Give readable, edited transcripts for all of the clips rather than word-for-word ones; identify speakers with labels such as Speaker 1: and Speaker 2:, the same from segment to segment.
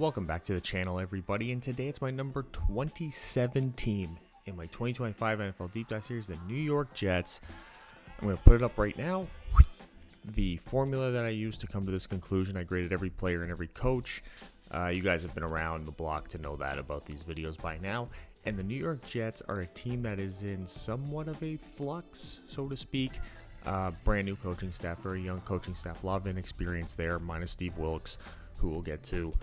Speaker 1: Welcome back to the channel, everybody, and today it's my number 27 team in my 2025 NFL Deep Dive Series, the New York Jets. I'm going to put it up right now. The formula that I used to come to this conclusion, I graded every player and every coach. You guys have been around the block to know that about these videos by now. And the New York Jets are a team that is in somewhat of a flux, so to speak. Brand new coaching staff, very young coaching staff, a lot of inexperience there, minus Steve Wilkes, who we'll get to.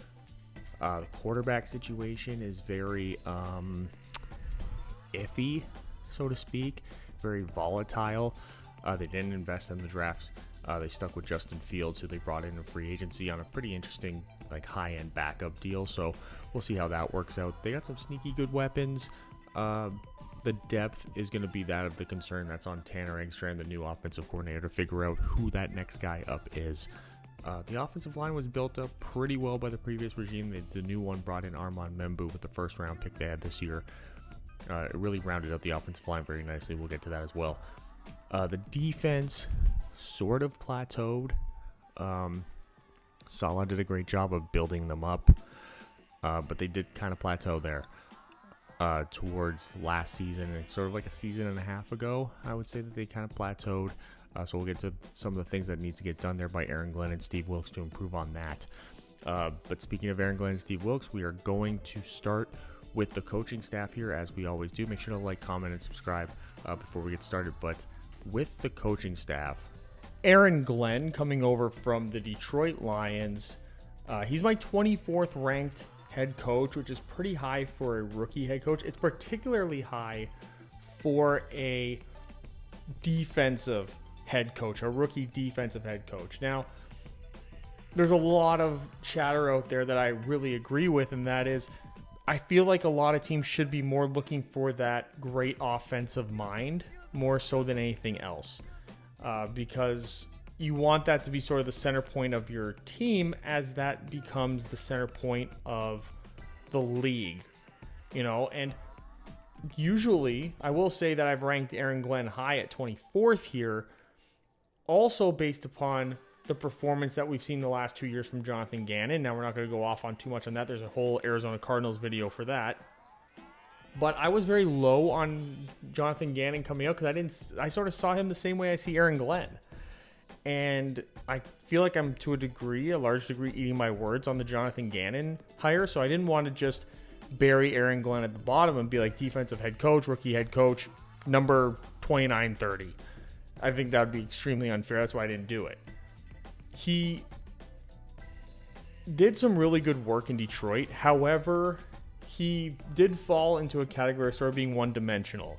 Speaker 1: The quarterback situation is very iffy, so to speak, very volatile. They didn't invest in the draft. They stuck with Justin Fields, who they brought in free agency on a pretty interesting, high-end backup deal. So we'll see how that works out. They got some sneaky good weapons. The depth is going to be that of the concern. That's on Tanner Engstrand, the new offensive coordinator, to figure out who that next guy up is. The offensive line was built up pretty well by the previous regime. The new one brought in Armand Membu with the first-round pick they had this year. It really rounded out the offensive line very nicely. We'll get to that as well. The defense sort of plateaued. Saleh did a great job of building them up, but they did kind of plateau there towards last season. And sort of like a season and a half ago, I would say that they kind of plateaued. So we'll get to some of the things that need to get done there by Aaron Glenn and Steve Wilkes to improve on that. But speaking of Aaron Glenn and Steve Wilkes, we are going to start with the coaching staff here, as we always do. Make sure to like, comment, and subscribe before we get started. But with the coaching staff, Aaron Glenn coming over from the Detroit Lions. He's my 24th ranked head coach, which is pretty high for a rookie head coach. It's particularly high for a defensive head coach, a rookie defensive head coach. Now, there's a lot of chatter out there that I really agree with, and that is, I feel like a lot of teams should be more looking for that great offensive mind more so than anything else, because you want that to be sort of the center point of your team, as that becomes the center point of the league, and usually I will say that I've ranked Aaron Glenn high at 24th here, also based upon the performance that we've seen the last 2 years from Jonathan Gannon. Now, we're not going to go off on too much on that. There's a whole Arizona Cardinals video for that. But I was very low on Jonathan Gannon coming out because I sort of saw him the same way I see Aaron Glenn. And I feel like I'm, to a large degree, eating my words on the Jonathan Gannon hire. So I didn't want to just bury Aaron Glenn at the bottom and be like defensive head coach, rookie head coach, number 29-30. I think that would be extremely unfair. That's why I didn't do it. He did some really good work in Detroit. However, he did fall into a category of sort of being one-dimensional.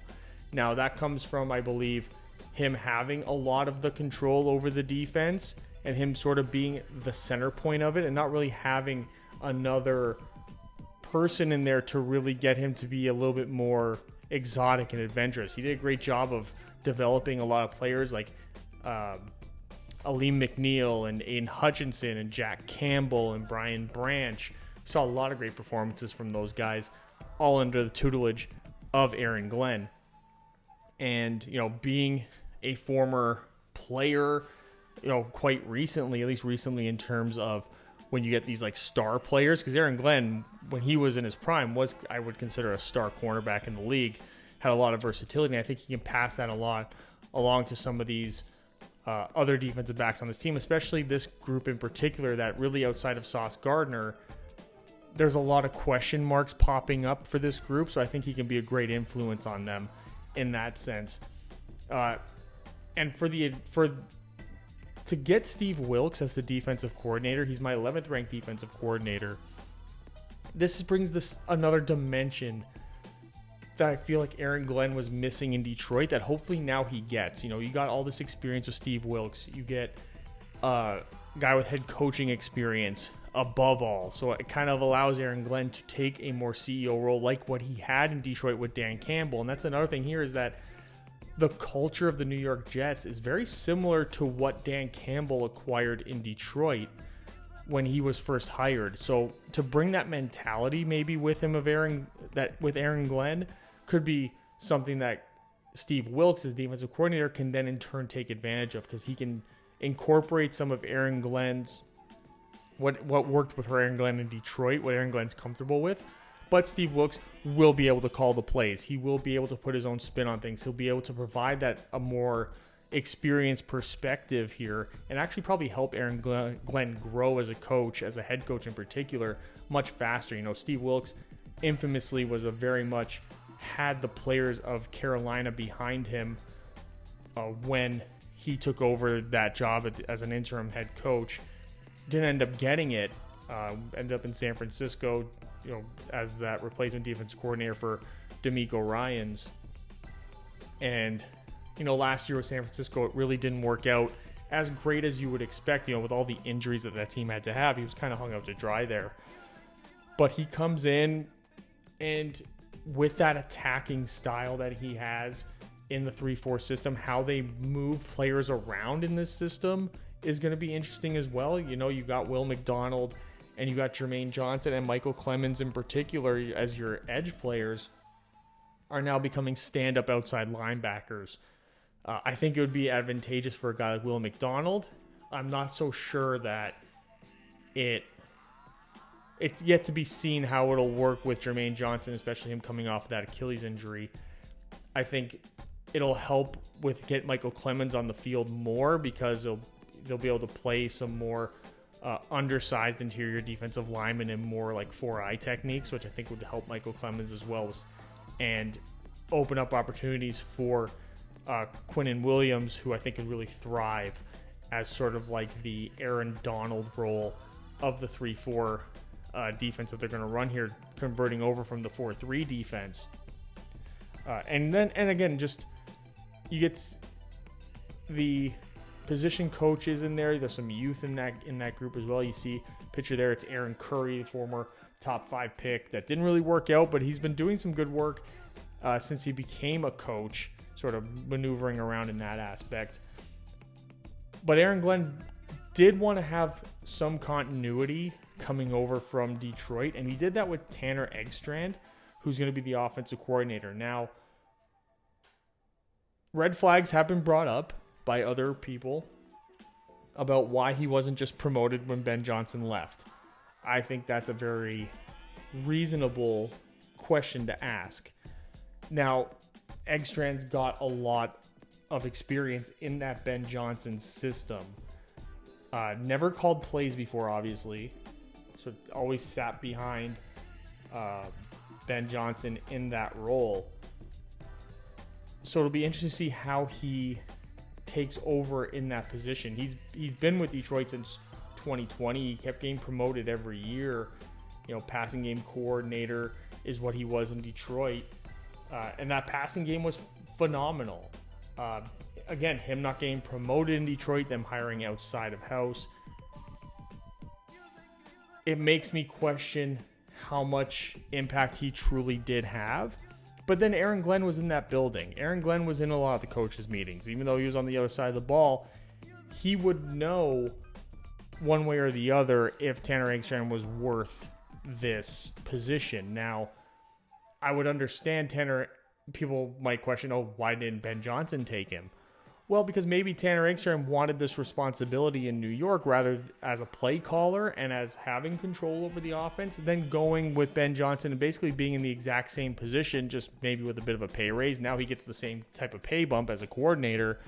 Speaker 1: Now, that comes from, I believe, him having a lot of the control over the defense and him sort of being the center point of it and not really having another person in there to really get him to be a little bit more exotic and adventurous. He did a great job of developing a lot of players like Aleem McNeil and Aiden Hutchinson and Jack Campbell and Brian Branch. We saw a lot of great performances from those guys, all under the tutelage of Aaron Glenn. And, being a former player, quite recently, at least recently in terms of when you get these star players, because Aaron Glenn, when he was in his prime, was, I would consider, a star cornerback in the league, had a lot of versatility, and I think he can pass that a lot along to some of these other defensive backs on this team, especially this group in particular that really, outside of Sauce Gardner, there's a lot of question marks popping up for this group, so I think he can be a great influence on them in that sense. And to get Steve Wilkes as the defensive coordinator, he's my 11th ranked defensive coordinator. This brings another dimension that I feel like Aaron Glenn was missing in Detroit that hopefully now he gets. You got all this experience with Steve Wilkes. You get a guy with head coaching experience above all. So it kind of allows Aaron Glenn to take a more CEO role like what he had in Detroit with Dan Campbell. And that's another thing here, is that the culture of the New York Jets is very similar to what Dan Campbell acquired in Detroit when he was first hired. So to bring that mentality maybe with him with Aaron Glenn could be something that Steve Wilkes, as defensive coordinator, can then in turn take advantage of, because he can incorporate some of Aaron Glenn's
Speaker 2: what worked with Aaron Glenn in Detroit, what Aaron Glenn's comfortable with. But Steve Wilkes will be able to call the plays. He will be able to put his own spin on things. He'll be able to provide a more experienced perspective here and actually probably help Aaron Glenn grow as a coach, as a head coach in particular, much faster. Steve Wilkes infamously was very much had the players of Carolina behind him when he took over that job as an interim head coach. Didn't end up getting it. Ended up in San Francisco, as that replacement defense coordinator for DeMeco Ryans. And, last year with San Francisco, it really didn't work out as great as you would expect, with all the injuries that team had to have. He was kind of hung out to dry there. But he comes in, and with that attacking style that he has in the 3-4 system, how they move players around in this system is going to be interesting as well. You got Will McDonald and you got Jermaine Johnson and Michael Clemens in particular as your edge players are now becoming stand-up outside linebackers. I think it would be advantageous for a guy like Will McDonald. I'm not so sure that it's yet to be seen how it'll work with Jermaine Johnson, especially him coming off of that Achilles injury. I think it'll help with get Michael Clemens on the field more because they'll be able to play some more undersized interior defensive linemen and more like 4-eye techniques, which I think would help Michael Clemens as well, and open up opportunities for Quinnen Williams, who I think could really thrive as sort of like the Aaron Donald role of the 3-4 defense that they're going to run here, converting over from the 4-3 defense. And again, just you get the position coaches in there. There's some youth in that group as well. You see picture there, it's Aaron Curry, former top 5 pick that didn't really work out, but he's been doing some good work since he became a coach, sort of maneuvering around in that aspect. But Aaron Glenn did want to have some continuity coming over from Detroit, and he did that with Tanner Eggstrand, who's going to be the offensive coordinator. Now, red flags have been brought up by other people about why he wasn't just promoted when Ben Johnson left. I think that's a very reasonable question to ask. Now, Eggstrand's got a lot of experience in that Ben Johnson system. Never called plays before, obviously. So always sat behind Ben Johnson in that role. So it'll be interesting to see how he takes over in that position. He's been with Detroit since 2020. He kept getting promoted every year. Passing game coordinator is what he was in Detroit. And that passing game was phenomenal. Again, him not getting promoted in Detroit, them hiring outside of house. It makes me question how much impact he truly did have. But then Aaron Glenn was in that building. Aaron Glenn was in a lot of the coaches' meetings. Even though he was on the other side of the ball, he would know one way or the other if Tanner Eggstrand was worth this position. Now, I would understand people might question, why didn't Ben Johnson take him? Well, because maybe Tanner Eggstrand wanted this responsibility in New York rather as a play caller and as having control over the offense than going with Ben Johnson and basically being in the exact same position, just maybe with a bit of a pay raise. Now he gets the same type of pay bump as a coordinator,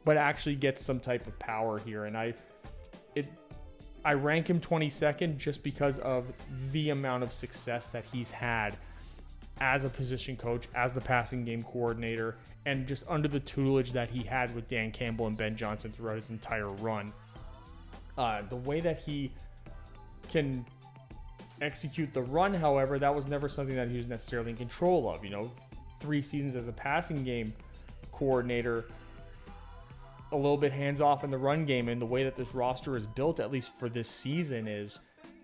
Speaker 2: but actually gets some type of power here. And I rank him 22nd just because of the amount of success that he's had as a position coach, as the passing game coordinator, and just under the tutelage that he had with Dan Campbell and Ben Johnson throughout his entire run. The way that he can execute the run, however, that was never something that he was necessarily in control of. 3 seasons as a passing game coordinator, a little bit hands-off in the run game, and the way that this roster is built, at least for this season, is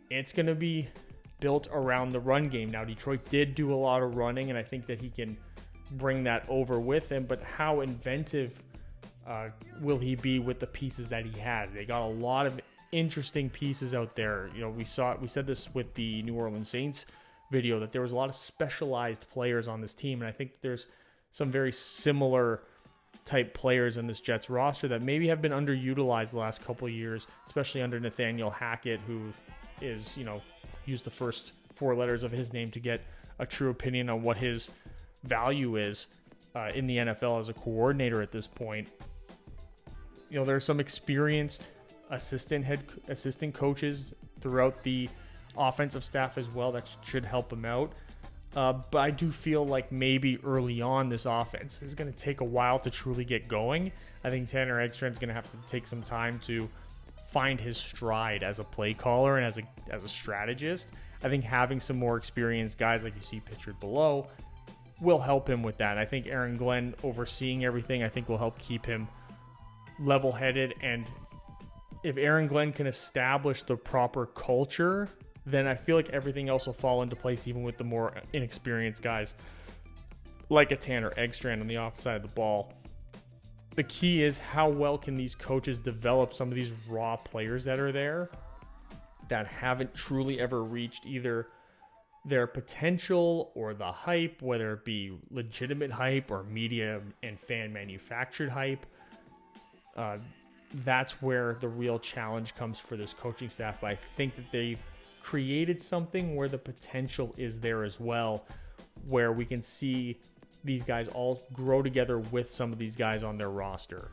Speaker 2: it's going to be built around the run game. Now, Detroit did do a lot of running, and I think that he can bring that over with him, but how inventive will he be with the pieces that he has? They got a lot of interesting pieces out there. We said this with the New Orleans Saints video, that there was a lot of specialized players on this team, and I think there's some very similar type players in this Jets roster that maybe have been underutilized the last couple of years, especially under Nathaniel Hackett, who is, used the first 4 letters of his name to get a true opinion on what his value is in the NFL as a coordinator at this point. There are some experienced assistant coaches throughout the offensive staff as well that should help him out. But I do feel like maybe early on this offense is going to take a while to truly get going. I think Tanner Eggstrand's going to have to take some time to find his stride as a play caller and as a strategist. I think having some more experienced guys like you see pictured below will help him with that. I think Aaron Glenn overseeing everything, I think will help keep him level-headed. And if Aaron Glenn can establish the proper culture, then I feel like everything else will fall into place, even with the more inexperienced guys like a Tanner Eggstrand on the offensive side of the ball. The key is how well can these coaches develop some of these raw players that are there that haven't truly ever reached either their potential or the hype, whether it be legitimate hype or media and fan manufactured hype. That's where the real challenge comes for this coaching staff. But I think that they've created something where the potential is there as well, where we can see these guys all grow together with some of these guys on their roster.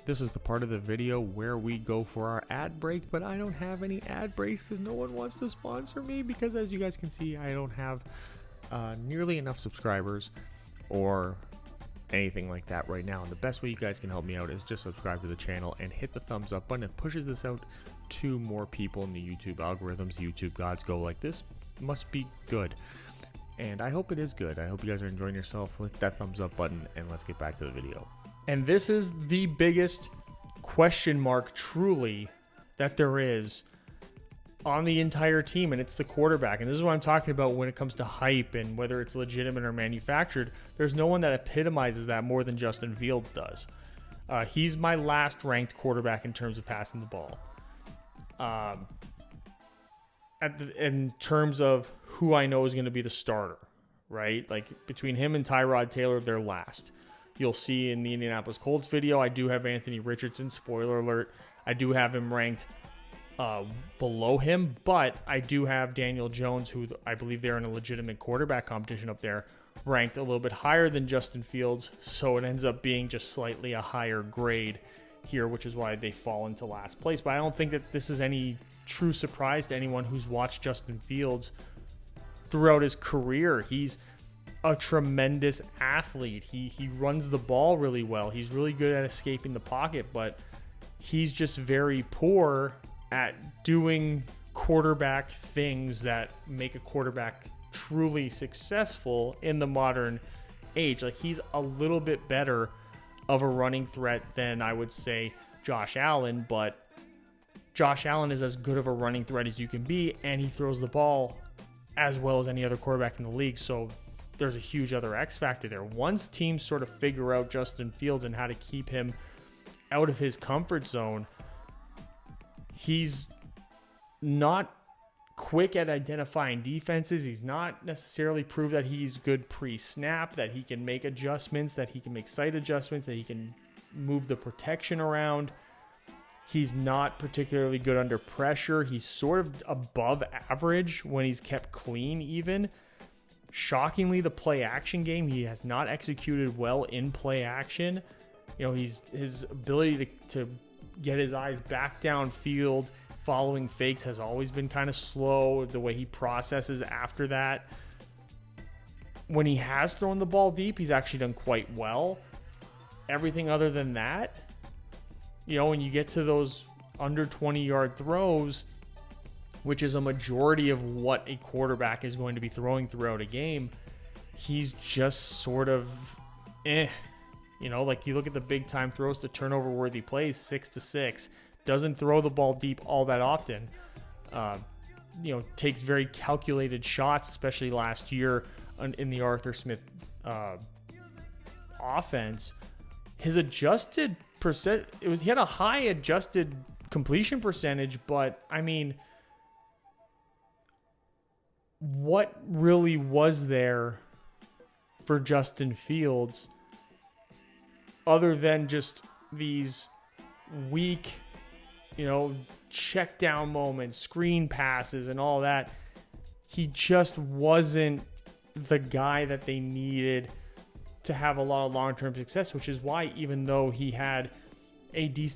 Speaker 1: This is the part of the video where we go for our ad break, but I don't have any ad breaks because no one wants to sponsor me, because as you guys can see, I don't have nearly enough subscribers or anything like that right now. And the best way you guys can help me out is just subscribe to the channel and hit the thumbs up button. It pushes this out to more people in the YouTube algorithms. YouTube gods go like, this must be good, and I hope it is good. I hope you guys are enjoying yourself. Hit that thumbs up button and let's get back to the video.
Speaker 2: And this is the biggest question mark truly that there is on the entire team, and it's the quarterback. And this is what I'm talking about when it comes to hype and whether it's legitimate or manufactured. There's no one that epitomizes that more than Justin Fields does. He's my last ranked quarterback in terms of passing the ball. In terms of who I know is going to be the starter, right? Like between him and Tyrod Taylor, they're last. You'll see in the Indianapolis Colts video, I do have Anthony Richardson. Spoiler alert, I do have him ranked below him, but I do have Daniel Jones, who I believe they're in a legitimate quarterback competition up there, ranked a little bit higher than Justin Fields. So it ends up being just slightly a higher grade here, which is why they fall into last place. But I don't think that this is any true surprise to anyone who's watched Justin Fields throughout his career. He's a tremendous athlete. He runs the ball really well. He's really good at escaping the pocket, but he's just very poor at doing quarterback things that make a quarterback truly successful in the modern age. Like, he's a little bit better of a running threat than I would say Josh Allen, but Josh Allen is as good of a running threat as you can be, and he throws the ball as well as any other quarterback in the league. So there's a huge other X factor there. Once teams sort of figure out Justin Fields and how to keep him out of his comfort zone, he's not quick at identifying defenses. He's not necessarily proved that he's good pre-snap, that he can make adjustments, that he can make site adjustments, that he can move the protection around. He's not particularly good under pressure. He's sort of above average when he's kept clean even. Shockingly, the play action game, he has not executed well in play action. You know, his ability to get his eyes back downfield following fakes has always been kind of slow. The way he processes after that. When he has thrown the ball deep, he's actually done quite well. Everything other than that, you know, when you get to those under 20-yard throws, which is a majority of what a quarterback is going to be throwing throughout a game, he's just sort of You know, like you look at the big-time throws to turnover-worthy plays, 6-6. Doesn't throw the ball deep all that often. You know, takes very calculated shots, especially last year in the Arthur Smith offense. His adjusted percent, he had a high adjusted completion percentage, but I mean, what really was there for Justin Fields other than just these weak, check down moments, screen passes, and all that, he just wasn't the guy that they needed to have a lot of long-term success, which is why even though he had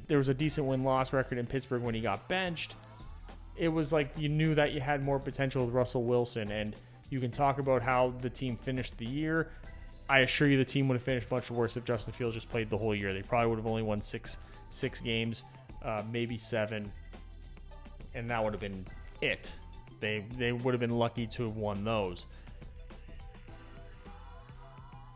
Speaker 2: there was a decent win-loss record in Pittsburgh when he got benched, it was like you knew that you had more potential with Russell Wilson. And you can talk about how the team finished the year. I assure you the team would have finished much worse if Justin Fields just played the whole year. They probably would have only won six games, maybe 7, and that would have been it. They would have been lucky to have won those.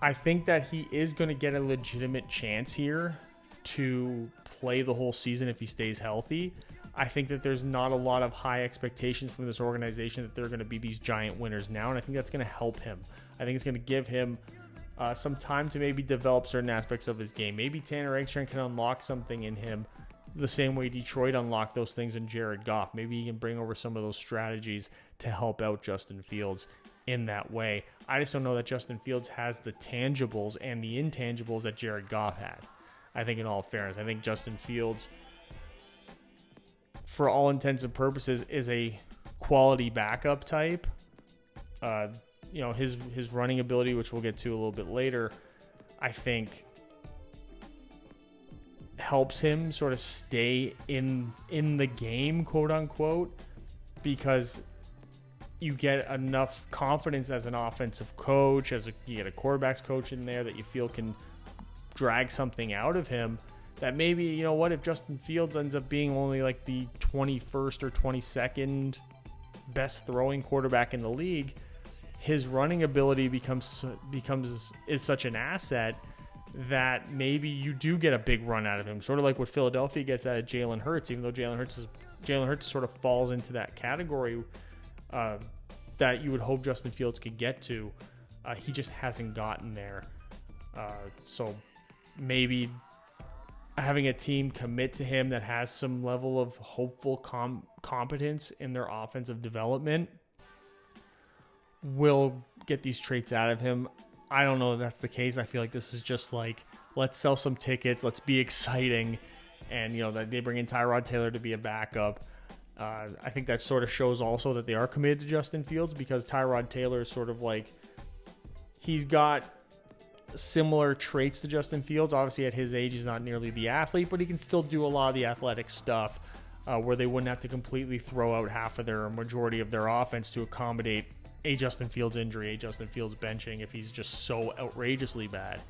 Speaker 2: I think that he is going to get a legitimate chance here to play the whole season if he stays healthy. I think that there's not a lot of high expectations from this organization that they're going to be these giant winners now, and I think that's going to help him. I think it's going to give him some time to maybe develop certain aspects of his game. Maybe Tanner Eggstrom can unlock something in him the same way Detroit unlocked those things in Jared Goff. Maybe he can bring over some of those strategies to help out Justin Fields in that way. I just don't know that Justin Fields has the tangibles and the intangibles that Jared Goff had. I think in all fairness, I think Justin Fields, for all intents and purposes, is a quality backup type. His running ability, which we'll get to a little bit later, I think helps him sort of stay in the game, quote unquote, because you get enough confidence as an offensive coach, you get a quarterback's coach in there that you feel can drag something out of him, that maybe, if Justin Fields ends up being only like the 21st or 22nd best throwing quarterback in the league, his running ability is such an asset that maybe you do get a big run out of him, sort of like what Philadelphia gets out of Jalen Hurts, even though Jalen Hurts sort of falls into that category that you would hope Justin Fields could get to. He just hasn't gotten there. So maybe having a team commit to him that has some level of hopeful competence in their offensive development will get these traits out of him. I don't know if that's the case. I feel like this is just like, let's sell some tickets, let's be exciting, and that they bring in Tyrod Taylor to be a backup. I think that sort of shows also that they are committed to Justin Fields, because Tyrod Taylor is sort of like, he's got similar traits to Justin Fields. Obviously, at his age, he's not nearly the athlete, but he can still do a lot of the athletic stuff where they wouldn't have to completely throw out half of their majority of their offense to accommodate a Justin Fields injury, a Justin Fields benching if he's just so outrageously bad.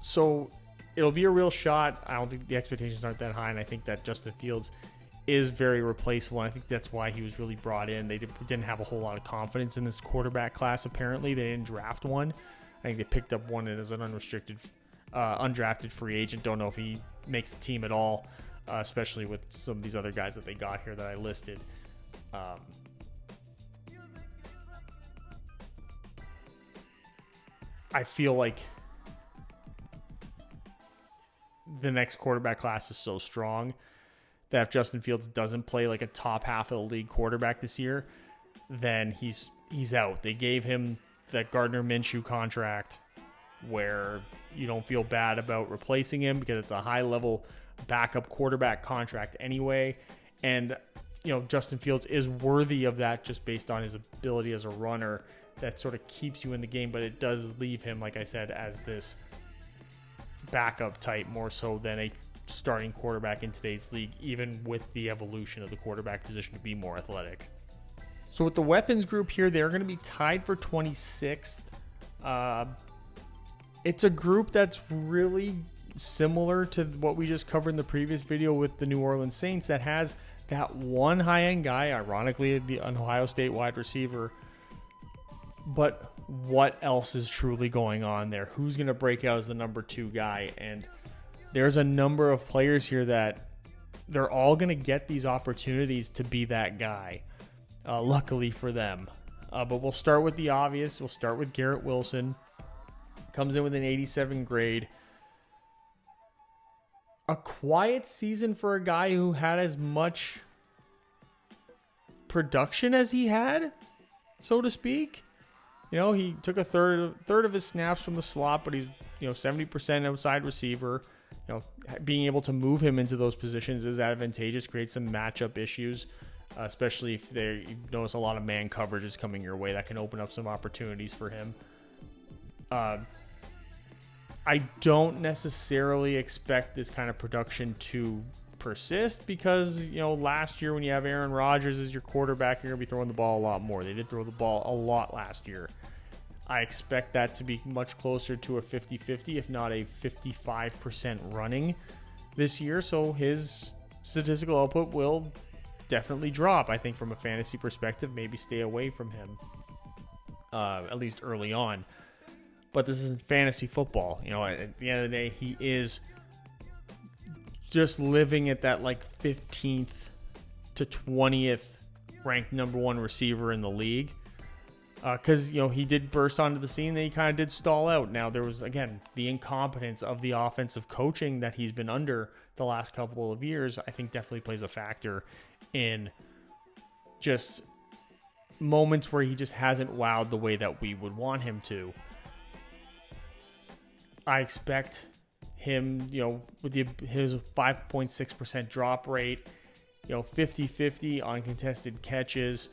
Speaker 2: So it'll be a real shot. I don't think the expectations aren't that high, and I think that Justin Fields is very replaceable. And I think that's why he was really brought in. They didn't have a whole lot of confidence in this quarterback class, apparently. They didn't draft one. I think they picked up one as an undrafted free agent. Don't know if he makes the team at all, especially with some of these other guys that they got here that I listed. I feel like the next quarterback class is so strong that if Justin Fields doesn't play like a top half of the league quarterback this year, then he's out. They gave him that Gardner Minshew contract where you don't feel bad about replacing him because it's a high level backup quarterback contract anyway. And Justin Fields is worthy of that just based on his ability as a runner. That sort of keeps you in the game, but it does leave him, like I said, as this backup type more so than a starting quarterback in today's league, even with the evolution of the quarterback position to be more athletic. So with the weapons group here, they're going to be tied for 26th. It's a group that's really similar to what we just covered in the previous video with the New Orleans Saints, that has that one high-end guy, ironically, an Ohio State wide receiver. But what else is truly going on there? Who's going to break out as the number 2 guy? And there's a number of players here that they're all going to get these opportunities to be that guy, luckily for them. But we'll start with the obvious. We'll start with Garrett Wilson. Comes in with an 87 grade. A quiet season for a guy who had as much production as he had, so to speak. He took a third of his snaps from the slot, but he's 70% outside receiver. Being able to move him into those positions is advantageous, creates some matchup issues, especially if you notice a lot of man coverage is coming your way. That can open up some opportunities for him. I don't necessarily expect this kind of production to persist because, last year when you have Aaron Rodgers as your quarterback, you're going to be throwing the ball a lot more. They did throw the ball a lot last year. I expect that to be much closer to a 50-50, if not a 55% running this year. So his statistical output will definitely drop. I think from a fantasy perspective, maybe stay away from him, at least early on. But this isn't fantasy football. At the end of the day, he is just living at that 15th to 20th ranked number one receiver in the league. Because, he did burst onto the scene, then he kind of did stall out. Now, there was, again, the incompetence of the offensive coaching that he's been under the last couple of years, I think definitely plays a factor in just moments where he just hasn't wowed the way that we would want him to. I expect him, with his 5.6% drop rate, 50-50 on contested catches,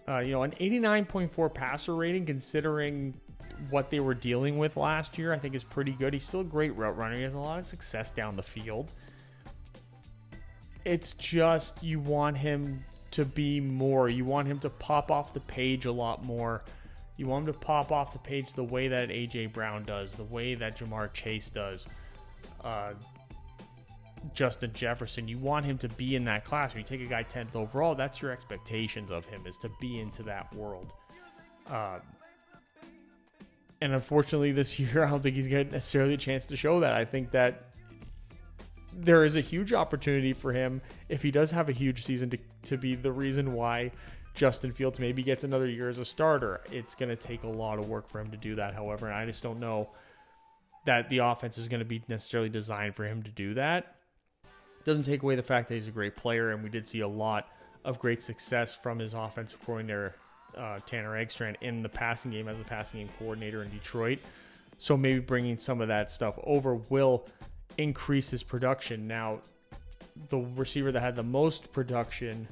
Speaker 2: an 89.4 passer rating considering what they were dealing with last year, I think is pretty good. He's still a great route runner. He has a lot of success down the field. It's just you want him to be more. You want him to pop off the page a lot more. You want him to pop off the page the way that A.J. Brown does, the way that Jamar Chase does, Justin Jefferson. You want him to be in that class. When you take a guy 10th overall, that's your expectations of him, is to be into that world. And unfortunately this year, I don't think he's getting necessarily a chance to show that. I think that there is a huge opportunity for him, if he does have a huge season, to be the reason why Justin Fields maybe gets another year as a starter. It's going to take a lot of work for him to do that, however, and I just don't know that the offense is going to be necessarily designed for him to do that. Doesn't take away the fact that he's a great player, and we did see a lot of great success from his offensive coordinator, Tanner Eggstrand, in the passing game as a passing game coordinator in Detroit. So maybe bringing some of that stuff over will increase his production. Now, the receiver that had the most production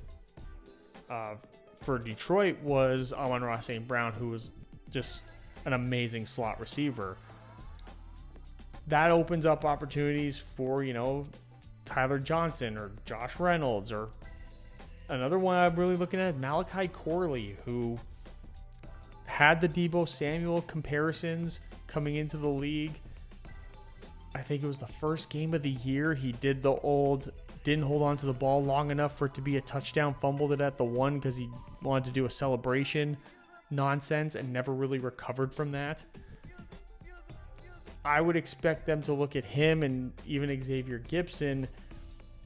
Speaker 2: for Detroit was Amon-Ra St. Brown, who was just an amazing slot receiver. That opens up opportunities for, Tyler Johnson or Josh Reynolds, or another one I'm really looking at, Malachi Corley, who had the Deebo Samuel comparisons coming into the league. I think it was the first game of the year. He did the old, didn't hold on to the ball long enough for it to be a touchdown, fumbled it at the one because he wanted to do a celebration nonsense and never really recovered from that. I would expect them to look at him and even Xavier Gibson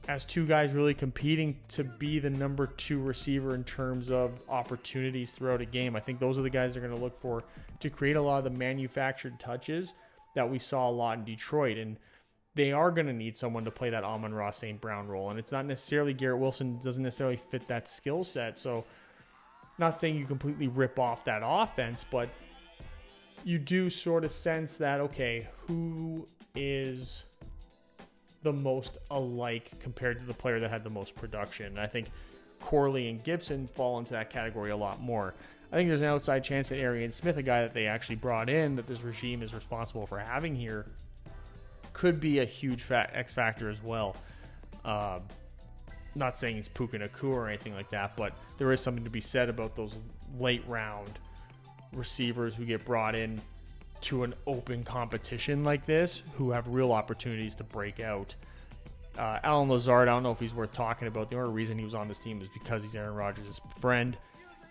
Speaker 2: as two guys really competing to be the number two receiver in terms of opportunities throughout a game. I think those are the guys they're going to look for to create a lot of the manufactured touches that we saw a lot in Detroit. And they are going to need someone to play that Amon-Ra St. Brown role. And it's not necessarily Garrett Wilson doesn't necessarily fit that skill set. So not saying you completely rip off that offense, but you do sort of sense that, okay, who is the most alike compared to the player that had the most production? And I think Corley and Gibson fall into that category a lot more. I think there's an outside chance that Arian Smith, a guy that they actually brought in, that this regime is responsible for having here, could be a huge X factor as well. Not saying he's Puka Nacua or anything like that, but there is something to be said about those late round receivers who get brought in to an open competition like this, who have real opportunities to break out. Alan Lazard, I don't know if he's worth talking about. The only reason he was on this team is because he's Aaron Rodgers' friend,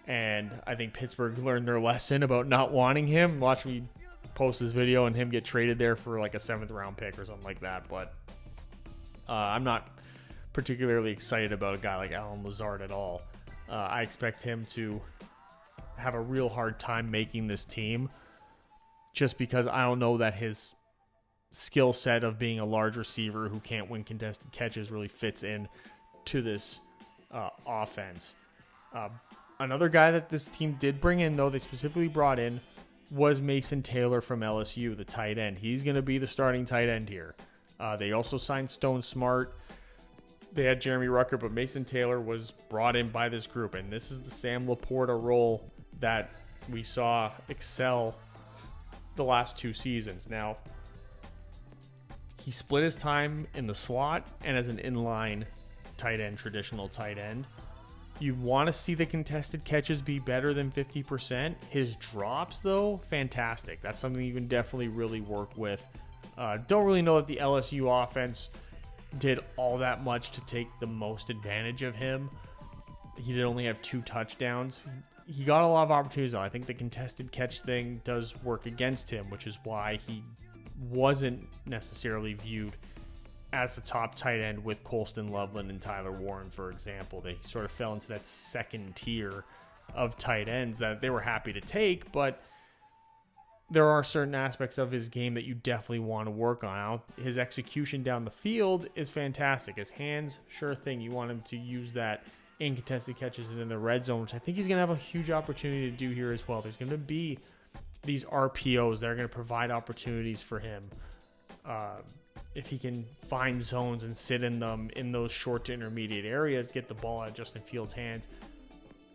Speaker 2: and I think Pittsburgh learned their lesson about not wanting him. Watch me post this video and him get traded there for like a 7th round pick or something like that, but I'm not particularly excited about a guy like Alan Lazard at all. I expect him to have a real hard time making this team, just because I don't know that his skill set of being a large receiver who can't win contested catches really fits in to this offense. Another guy that this team did bring in, though, they specifically brought in, was Mason Taylor from LSU, the tight end. He's going to be the starting tight end here. They also signed Stone Smart. They had Jeremy Rucker, but Mason Taylor was brought in by this group. And this is the Sam Laporta role that we saw excel the last 2 seasons. Now, he split his time in the slot and as an inline tight end, traditional tight end. You want to see the contested catches be better than 50%. His drops, though, fantastic. That's something you can definitely really work with. Don't really know that the LSU offense did all that much to take the most advantage of him. He did only have 2 touchdowns. He got a lot of opportunities, though. I think the contested catch thing does work against him, which is why he wasn't necessarily viewed as the top tight end with Colston Loveland and Tyler Warren, for example. They sort of fell into that second tier of tight ends that they were happy to take, but there are certain aspects of his game that you definitely want to work on. His execution down the field is fantastic. His hands, sure thing. You want him to use that in contested catches and in the red zone, which I think he's going to have a huge opportunity to do here as well. There's going to be these RPOs that are going to provide opportunities for him. If he can find zones and sit in them in those short to intermediate areas, get the ball out of Justin Fields' hands,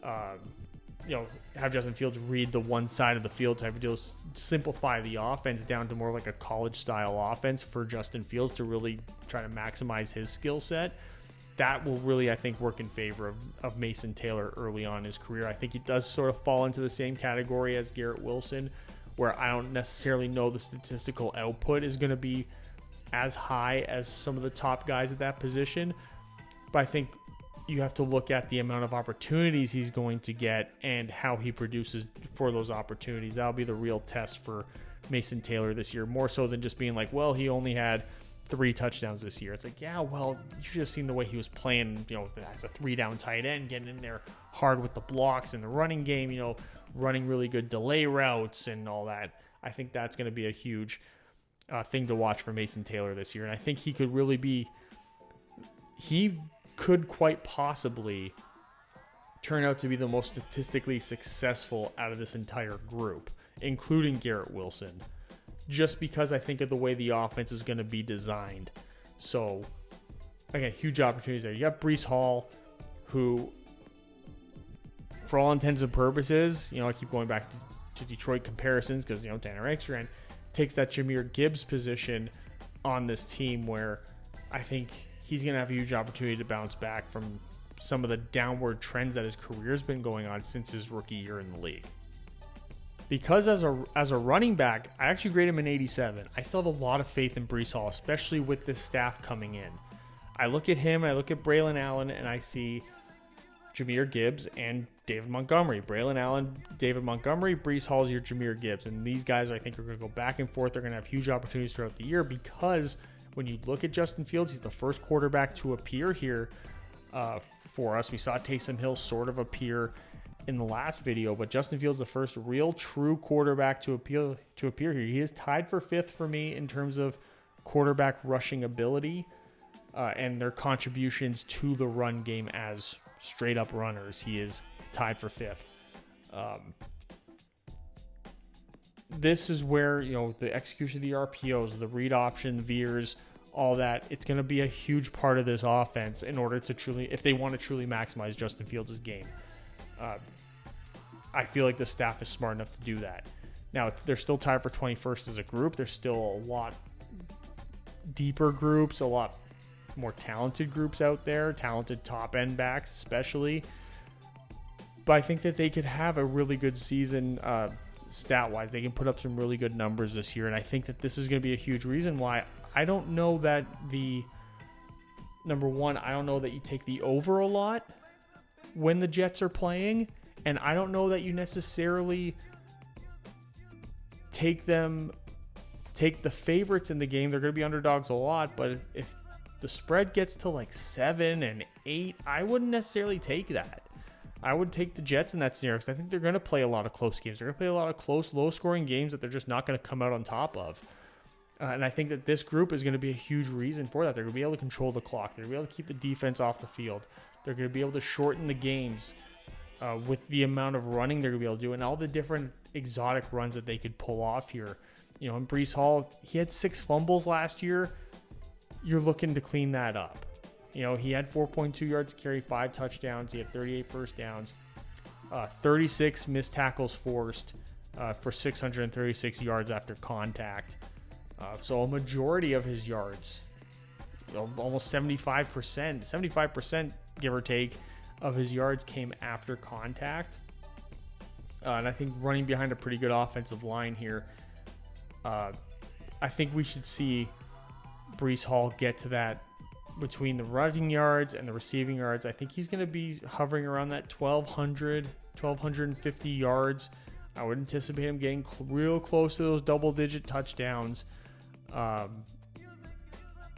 Speaker 2: have Justin Fields read the one side of the field type of deal, simplify the offense down to more like a college-style offense for Justin Fields to really try to maximize his skill set. That will really, I think, work in favor of Mason Taylor early on in his career. I think he does sort of fall into the same category as Garrett Wilson, where I don't necessarily know the statistical output is going to be as high as some of the top guys at that position. But I think you have to look at the amount of opportunities he's going to get and how he produces for those opportunities. That'll be the real test for Mason Taylor this year, more so than just being like, well, he only had 3 touchdowns this year. It's like, yeah, well, you should have seen the way he was playing, as a 3-down tight end, getting in there hard with the blocks and the running game, running really good delay routes and all that. I think that's going to be a huge thing to watch for Mason Taylor this year. And I think he could quite possibly turn out to be the most statistically successful out of this entire group, including Garrett Wilson, just because I think of the way the offense is going to be designed. So, again, huge opportunities there. You got Breece Hall, who, for all intents and purposes, I keep going back to Detroit comparisons because, Tanner Ekstrand takes that Jahmyr Gibbs position on this team, where I think he's going to have a huge opportunity to bounce back from some of the downward trends that his career's been going on since his rookie year in the league. Because as a running back, I actually grade him an 87. I still have a lot of faith in Breece Hall, especially with this staff coming in. I look at him, I look at Braylon Allen, and I see Jahmyr Gibbs and David Montgomery. Braylon Allen, David Montgomery, Breece Hall's your Jahmyr Gibbs. And these guys, I think, are going to go back and forth. They're going to have huge opportunities throughout the year because when you look at Justin Fields, he's the first quarterback to appear here for us. We saw Taysom Hill sort of appear in the last video, but Justin Fields, the first real true quarterback to appear here. He is tied for 5th for me in terms of quarterback rushing ability and their contributions to the run game as straight up runners. He is tied for 5th. This is where, the execution of the RPOs, the read option, veers, all that, it's going to be a huge part of this offense in order to if they want to truly maximize Justin Fields' game. I feel like the staff is smart enough to do that. Now, they're still tied for 21st as a group. There's still a lot deeper groups, a lot more talented groups out there, talented top-end backs especially. But I think that they could have a really good season stat-wise. They can put up some really good numbers this year, and I think that this is going to be a huge reason why. I don't know that number one, I don't know that you take the over a lot when the Jets are playing, and I don't know that you necessarily take the favorites in the game. They're going to be underdogs a lot, but if the spread gets to like 7 and 8, I wouldn't necessarily take that. I would take the Jets in that scenario because I think they're going to play a lot of close games. They're going to play a lot of close, low-scoring games that they're just not going to come out on top of. And I think that this group is going to be a huge reason for that. They're going to be able to control the clock. They're going to be able to keep the defense off the field. They're going to be able to shorten the games with the amount of running they're going to be able to do and all the different exotic runs that they could pull off here. You know, in Breece Hall, he had 6 fumbles last year. You're looking to clean that up. You know, he had 4.2 yards to carry, 5 touchdowns. He had 38 first downs, 36 missed tackles forced for 636 yards after contact. So a majority of his yards, almost 75%, give or take, of his yards came after contact. And I think running behind a pretty good offensive line here, I think we should see Breece Hall get to that between the rushing yards and the receiving yards. I think he's going to be hovering around that 1,250 yards. I would anticipate him getting real close to those double-digit touchdowns. And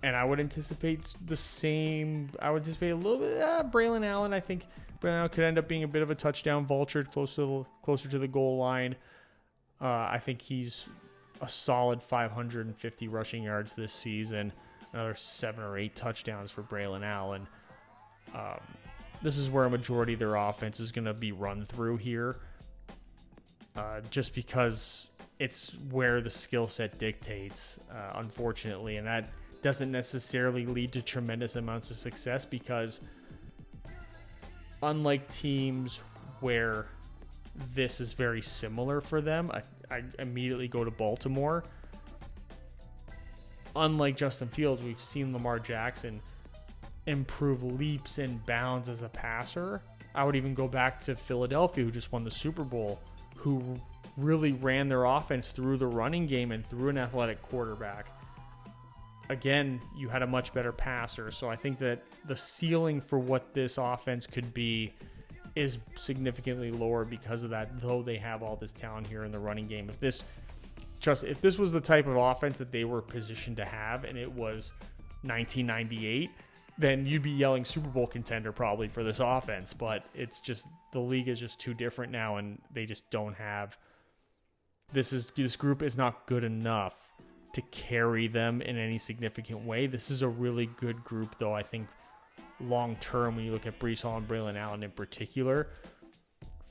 Speaker 2: I would anticipate the same. I would anticipate a little bit. Braylon Allen, I think Braylon Allen could end up being a bit of a touchdown vulture closer to the goal line. I think he's a solid 550 rushing yards this season. Another 7 or 8 touchdowns for Braylon Allen. This is where a majority of their offense is going to be run through here, just because it's where the skill set dictates, unfortunately, and that doesn't necessarily lead to tremendous amounts of success because unlike teams where this is very similar for them, I immediately go to Baltimore. Unlike Justin Fields, we've seen Lamar Jackson improve leaps and bounds as a passer. I would even go back to Philadelphia, who just won the Super Bowl, who really ran their offense through the running game and through an athletic quarterback. Again, you had a much better passer, so I think that the ceiling for what this offense could be is significantly lower because of that, though they have all this talent here in the running game. If this was the type of offense that they were positioned to have and it was 1998, then you'd be yelling Super Bowl contender probably for this offense. But it's just, the league is just too different now, and they just don't have, this group is not good enough to carry them in any significant way. This is a really good group, though, I think, long term, when you look at Breece Hall and Braylon Allen in particular,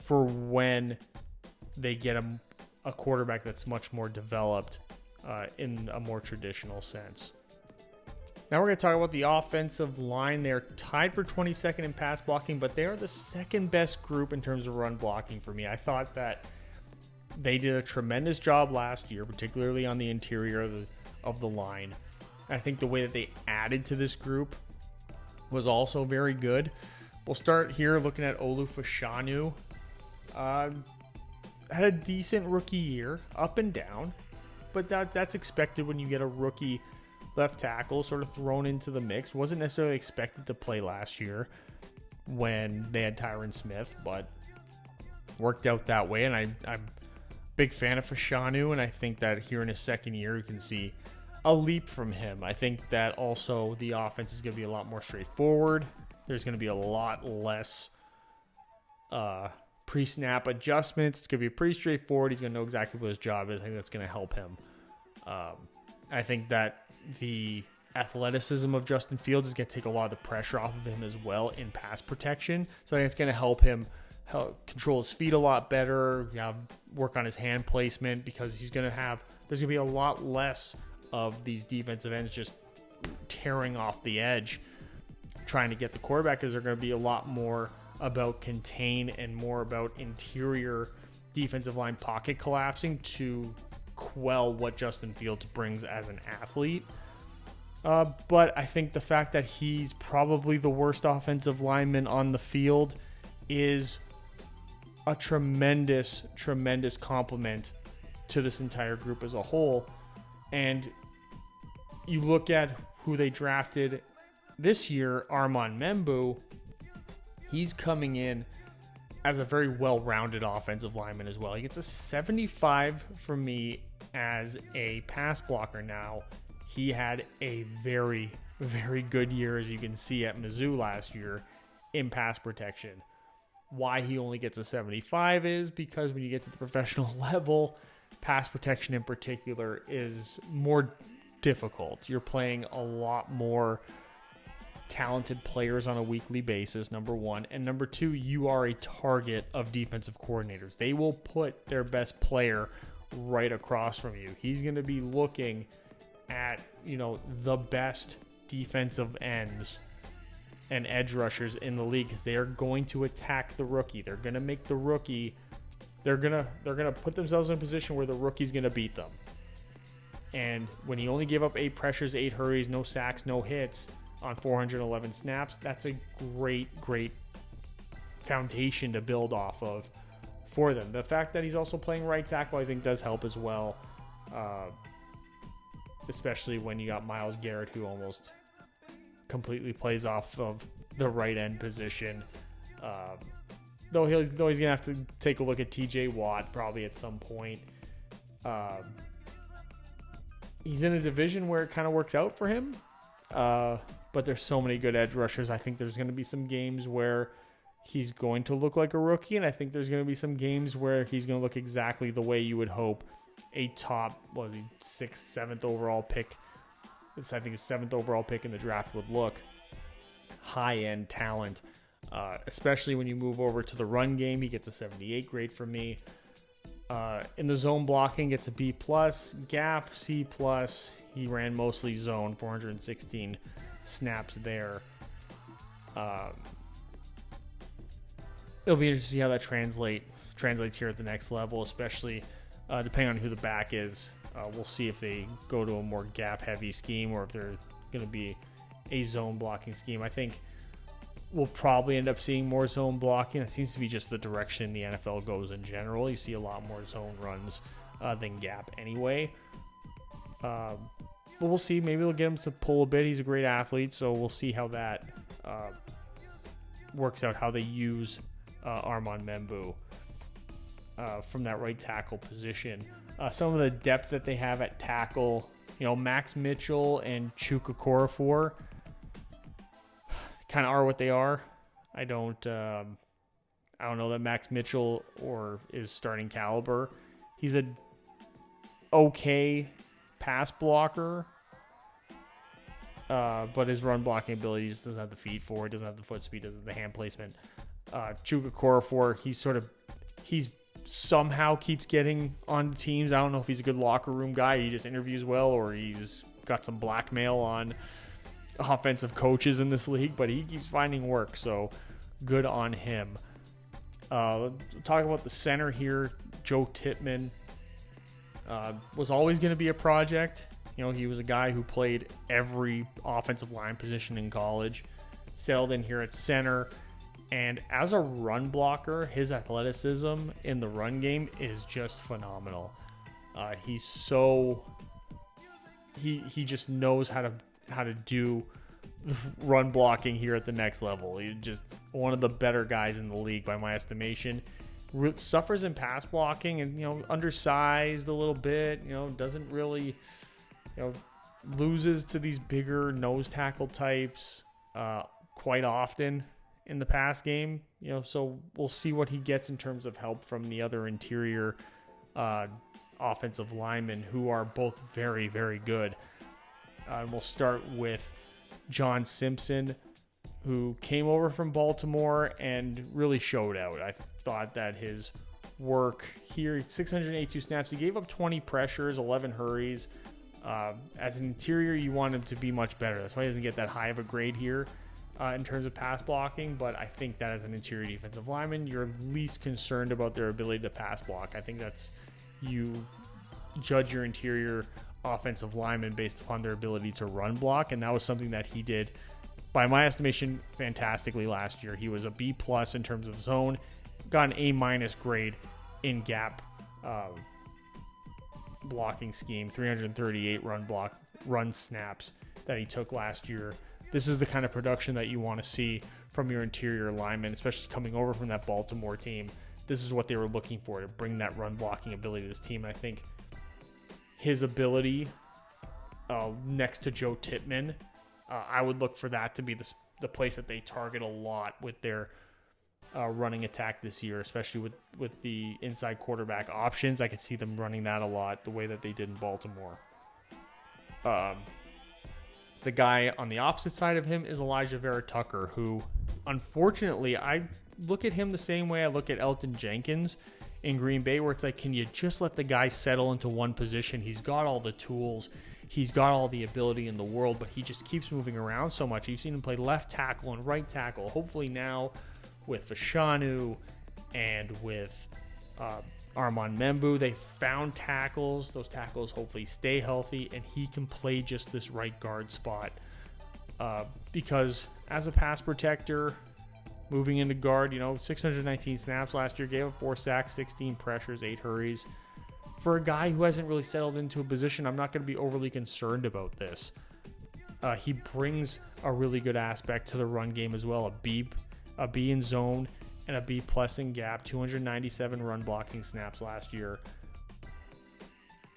Speaker 2: for when they get a quarterback that's much more developed in a more traditional sense. Now we're going to talk about the offensive line. They're tied for 22nd in pass blocking, but they are the second best group in terms of run blocking for me. I thought that they did a tremendous job last year, particularly on the interior of the line. I think the way that they added to this group was also very good. We'll start here looking at Olu Fashanu. Had a decent rookie year, up and down, but that's expected when you get a rookie left tackle sort of thrown into the mix. Wasn't necessarily expected to play last year when they had Tyron Smith, but worked out that way, and I'm a big fan of Fashanu, and I think that here in his second year you can see a leap from him. I think that also the offense is going to be a lot more straightforward. There's going to be a lot less pre-snap adjustments. It's going to be pretty straightforward. He's going to know exactly what his job is. I think that's going to help him. I think that the athleticism of Justin Fields is going to take a lot of the pressure off of him as well in pass protection. So I think it's going to help him control his feet a lot better, work on his hand placement, because there's going to be a lot less of these defensive ends just tearing off the edge trying to get the quarterback, because they're going to be a lot more about contain and more about interior defensive line pocket collapsing to quell what Justin Fields brings as an athlete. But I think the fact that he's probably the worst offensive lineman on the field is a tremendous, tremendous compliment to this entire group as a whole. And you look at who they drafted this year, Armand Membu, he's coming in as a very well-rounded offensive lineman as well. He gets a 75 from me as a pass blocker now. He had a very, very good year, as you can see, at Mizzou last year in pass protection. Why he only gets a 75 is because when you get to the professional level, pass protection in particular is more difficult. You're playing a lot more talented players on a weekly basis, number one. And number two, you are a target of defensive coordinators. They will put their best player right across from you. He's going to be looking at, the best defensive ends and edge rushers in the league, because they are going to attack the rookie. They're going to make the rookie, they're going to put themselves in a position where the rookie's going to beat them. And when he only gave up 8 pressures, 8 hurries, no sacks, no hits on 411 snaps, that's a great foundation to build off of for them. The fact that he's also playing right tackle, I think, does help as well, especially when you got Myles Garrett, who almost completely plays off of the right end position. Though he's going to have to take a look at TJ Watt probably at some point. He's in a division where it kind of works out for him. But there's so many good edge rushers. I think there's going to be some games where he's going to look like a rookie, and I think there's going to be some games where he's going to look exactly the way you would hope a top, 6th, 7th overall pick. I think his 7th overall pick in the draft would look. High-end talent, especially when you move over to the run game. He gets a 78 grade from me. In the zone blocking, gets a B+. Gap, C+. He ran mostly zone, 416 snaps there. It'll be interesting to see how that translates here at the next level, especially depending on who the back is. We'll see if they go to a more gap-heavy scheme or if they're going to be a zone blocking scheme. I think we'll probably end up seeing more zone blocking. It seems to be just the direction the NFL goes in general. You see a lot more zone runs than gap anyway. But we'll see. Maybe they'll get him to pull a bit. He's a great athlete, so we'll see how that works out, how they use Armand Membu from that right tackle position. Some of the depth that they have at tackle, Max Mitchell and Chuka Okorafor kind of are what they are. I don't know that Max Mitchell is starting caliber. He's a okay pass blocker, but his run blocking ability just doesn't have the feet for it, doesn't have the foot speed, doesn't have the hand placement. Chuka Okorafor, he's somehow keeps getting on teams. I don't know if he's a good locker room guy, he just interviews well, or he's got some blackmail on offensive coaches in this league, but he keeps finding work, so good on him. Talking about the center here, Joe Tippmann was always going to be a project. He was a guy who played every offensive line position in college, settled in here at center, and as a run blocker, his athleticism in the run game is just phenomenal. He just knows how to do run blocking here at the next level. He's just one of the better guys in the league by my estimation. Suffers in pass blocking and, undersized a little bit, doesn't really, loses to these bigger nose tackle types quite often in the pass game, so we'll see what he gets in terms of help from the other interior offensive linemen, who are both very, very good. And we'll start with John Simpson, who came over from Baltimore and really showed out. I thought that his work here, 682 snaps, he gave up 20 pressures, 11 hurries. As an interior, you want him to be much better. That's why he doesn't get that high of a grade here in terms of pass blocking, but I think that as an interior defensive lineman, you're least concerned about their ability to pass block. I think you judge your interior offensive lineman based upon their ability to run block, and that was something that he did, by my estimation, fantastically last year. He was a B+ in terms of zone, got an A- grade in gap blocking scheme, 338 run snaps that he took last year. This is the kind of production that you want to see from your interior lineman, especially coming over from that Baltimore team. This is what they were looking for, to bring that run blocking ability to this team. And I think his ability next to Joe Tippmann, I would look for that to be the place that they target a lot with their running attack this year, especially with the inside quarterback options. I could see them running that a lot the way that they did in Baltimore. The guy on the opposite side of him is Elijah Vera Tucker, who, unfortunately, I look at him the same way I look at Elton Jenkins in Green Bay, where it's like, can you just let the guy settle into one position? He's got all the tools. He's got all the ability in the world, but he just keeps moving around so much. You've seen him play left tackle and right tackle. Hopefully now with Fashanu and with Armand Membu, they found tackles. Those tackles hopefully stay healthy, and he can play just this right guard spot. Because as a pass protector, moving into guard, 619 snaps last year, gave up 4 sacks, 16 pressures, 8 hurries. For a guy who hasn't really settled into a position, I'm not going to be overly concerned about this. He brings a really good aspect to the run game as well. A B in zone and a B plus in gap. 297 run blocking snaps last year.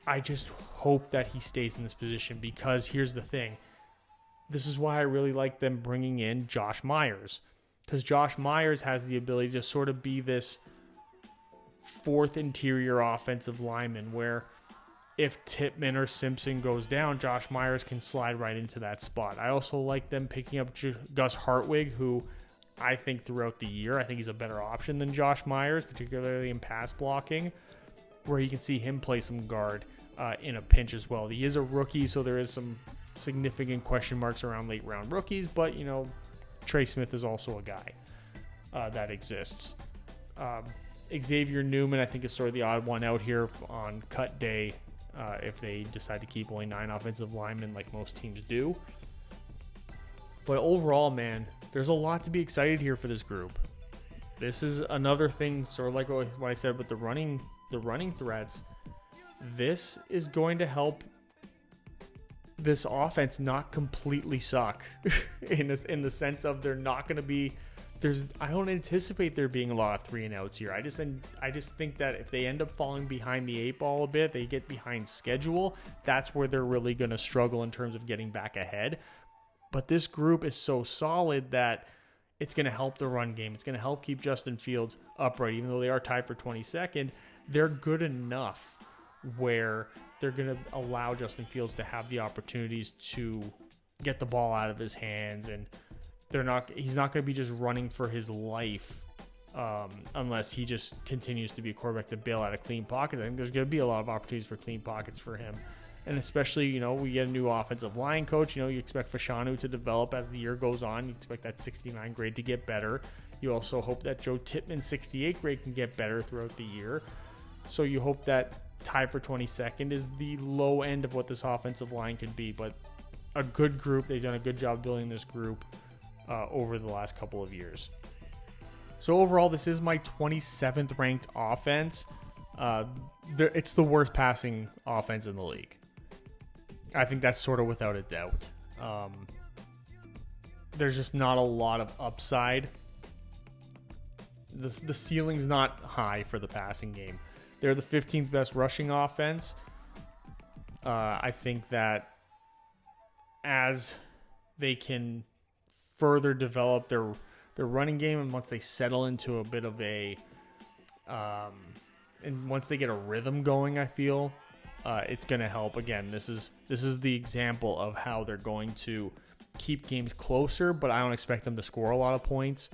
Speaker 2: I just hope that he stays in this position, because here's the thing. This is why I really like them bringing in Josh Myers, because Josh Myers has the ability to sort of be this fourth interior offensive lineman, where if Tippmann or Simpson goes down, Josh Myers can slide right into that spot. I also like them picking up Gus Hartwig, who I think throughout the year, I think he's a better option than Josh Myers, particularly in pass blocking, where you can see him play some guard in a pinch as well. He is a rookie, so there is some significant question marks around late round rookies, but Trey Smith is also a guy that exists. Xavier Newman, I think, is sort of the odd one out here on cut day if they decide to keep only 9 offensive linemen like most teams do. But overall, man, there's a lot to be excited here for this group. This is another thing, sort of like what I said with the running threats. This is going to help this offense not completely suck in the sense of they're not going to be. I don't anticipate there being a lot of 3 and outs here. I just think that if they end up falling behind the 8 ball a bit, they get behind schedule, that's where they're really going to struggle in terms of getting back ahead. But this group is so solid that it's going to help the run game. It's going to help keep Justin Fields upright. Even though they are tied for 22nd, they're good enough where they're going to allow Justin Fields to have the opportunities to get the ball out of his hands, and he's not going to be just running for his life unless he just continues to be a quarterback to bail out of clean pockets. I think there's going to be a lot of opportunities for clean pockets for him. And especially, we get a new offensive line coach. You expect Fashanu to develop as the year goes on. You expect that 69 grade to get better. You also hope that Joe Tippmann's 68 grade can get better throughout the year. So you hope that tie for 22nd is the low end of what this offensive line could be. But a good group. They've done a good job building this group over the last couple of years. So overall, this is my 27th ranked offense. It's the worst passing offense in the league. I think that's sort of without a doubt. There's just not a lot of upside. The ceiling's not high for the passing game. They're the 15th best rushing offense. I think that as they can further develop their running game, and once they settle into a bit of a and once they get a rhythm going, I feel it's going to help. Again, this is the example of how they're going to keep games closer, but I don't expect them to score a lot of points.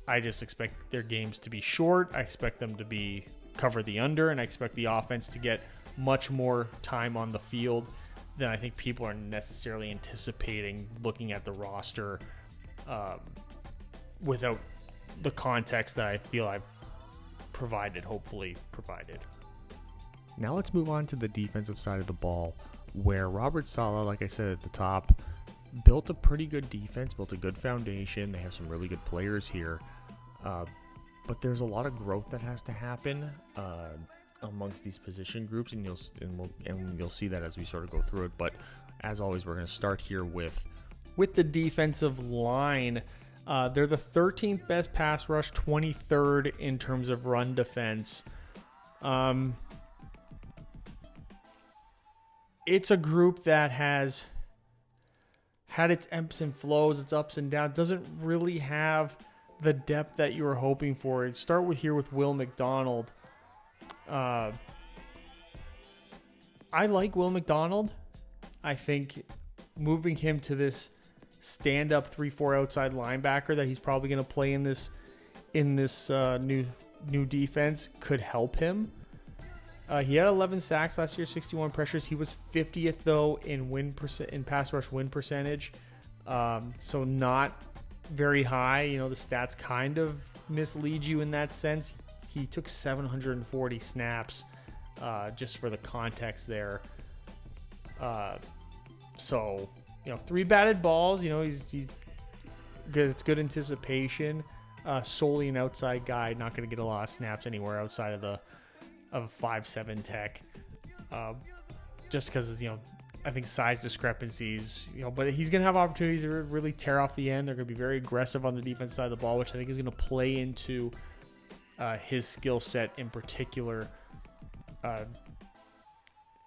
Speaker 2: I just expect their games to be short. I expect them to cover the under, and I expect the offense to get much more time on the field than I think people are necessarily anticipating looking at the roster without the context that I feel I've hopefully provided.
Speaker 1: Now let's move on to the defensive side of the ball, where Robert Saleh, like I said at the top, built a pretty good defense, built a good foundation. They have some really good players here, but there's a lot of growth that has to happen amongst these position groups, and you'll see that as we sort of go through it. But as always, we're going to start here with
Speaker 2: the defensive line. They're the 13th best pass rush, 23rd in terms of run defense. It's a group that has had its ebbs and flows, its ups and downs. Doesn't really have the depth that you were hoping for. Start with Will McDonald. I like Will McDonald. I think moving him to this stand-up 3-4 outside linebacker that he's probably going to play in this new defense could help him. He had 11 sacks last year, 61 pressures. He was 50th though in pass rush win percentage, so not very high. You know, the stats kind of mislead you in that sense. He took 740 snaps, just for the context there. So, you know, 3 batted balls. You know, he's good. It's good anticipation. Solely an outside guy, not going to get a lot of snaps anywhere outside of a 5'7" tech. Just because, you know, I think size discrepancies, you know, but he's going to have opportunities to really tear off the end. They're going to be very aggressive on the defense side of the ball, which I think is going to play into his skill set in particular.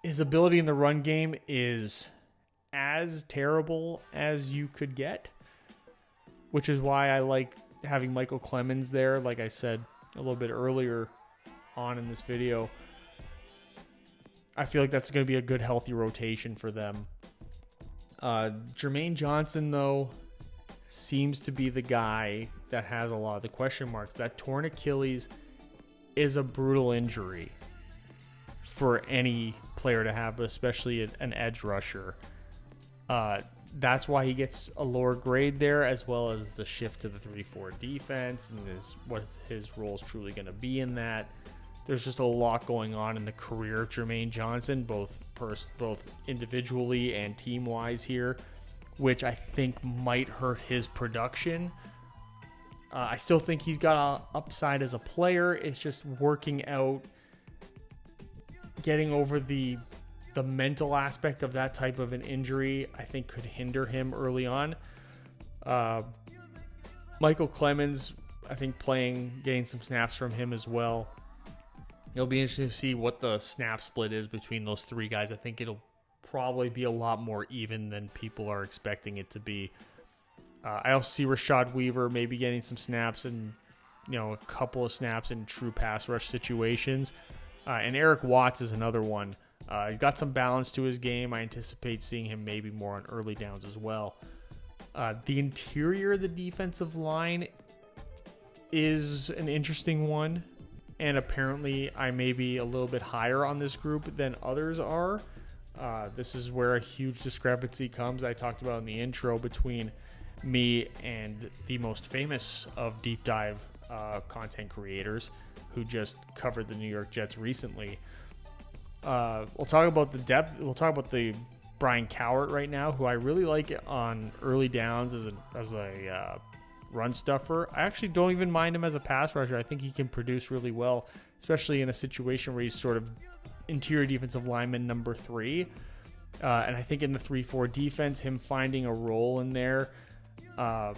Speaker 2: His ability in the run game is as terrible as you could get, which is why I like having Michael Clemens there. Like I said a little bit earlier on in this video, I feel like that's going to be a good, healthy rotation for them. Jermaine Johnson, though, seems to be the guy that has a lot of the question marks. That torn Achilles is a brutal injury for any player to have, but especially an edge rusher. That's why he gets a lower grade there, as well as the shift to the 3-4 defense and what his role is truly going to be in that. There's just a lot going on in the career of Jermaine Johnson, both individually and team-wise here, which I think might hurt his production. I still think he's got an upside as a player. It's just working out, getting over the mental aspect of that type of an injury, I think could hinder him early on. Michael Clemens, I think getting some snaps from him as well. It'll be interesting to see what the snap split is between those 3 guys. I think it'll probably be a lot more even than people are expecting it to be. I also see Rashad Weaver maybe getting some snaps and, you know, a couple of snaps in true pass rush situations. And Eric Watts is another one. He's got some balance to his game. I anticipate seeing him maybe more on early downs as well. The interior of the defensive line is an interesting one. And apparently I may be a little bit higher on this group than others are. This is where a huge discrepancy comes. I talked about in the intro between me and the most famous of deep dive content creators who just covered the New York Jets recently. We'll talk about the depth. We'll talk about the Brian Cowart right now, who I really like on early downs as a run stuffer. I actually don't even mind him as a pass rusher. I think he can produce really well, especially in a situation where he's sort of interior defensive lineman number 3. And I think in the 3-4 defense, him finding a role in there, I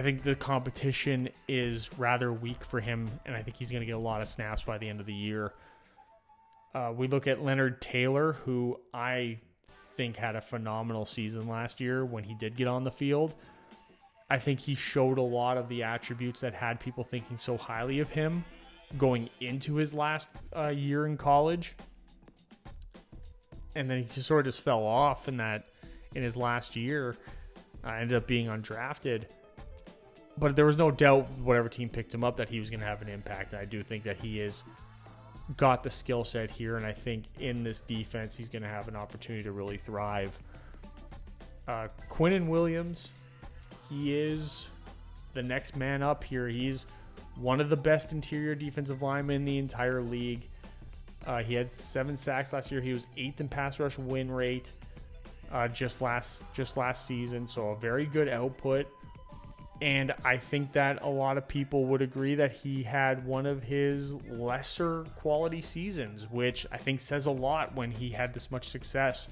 Speaker 2: think the competition is rather weak for him, and I think he's going to get a lot of snaps by the end of the year. We look at Leonard Taylor, who I think had a phenomenal season last year when he did get on the field. I think he showed a lot of the attributes that had people thinking so highly of him going into his last year in college. And then he just sort of just fell off in his last year. Ended up being undrafted. But there was no doubt, whatever team picked him up, that he was going to have an impact. And I do think that he is got the skill set here, and I think in this defense he's going to have an opportunity to really thrive. Quinnen Williams, he is the next man up here. He's one of the best interior defensive linemen in the entire league. He had 7 sacks last year. He was 8th in pass rush win rate just last season, so a very good output. And I think that a lot of people would agree that he had one of his lesser quality seasons, which I think says a lot when he had this much success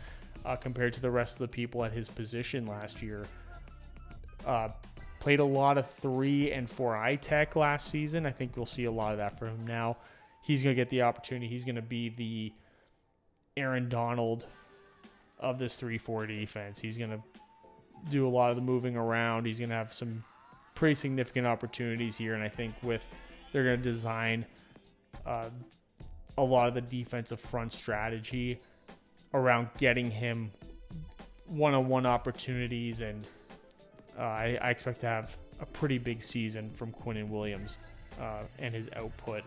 Speaker 2: compared to the rest of the people at his position last year. Played a lot of 3 and 4 I-Tech last season. I think we'll see a lot of that from him now. He's going to get the opportunity. He's going to be the Aaron Donald of this 3-4 defense. He's going to do a lot of the moving around. He's going to have some pretty significant opportunities here, and I think they're going to design a lot of the defensive front strategy around getting him one-on-one opportunities, and I expect to have a pretty big season from Quinnen Williams and his output.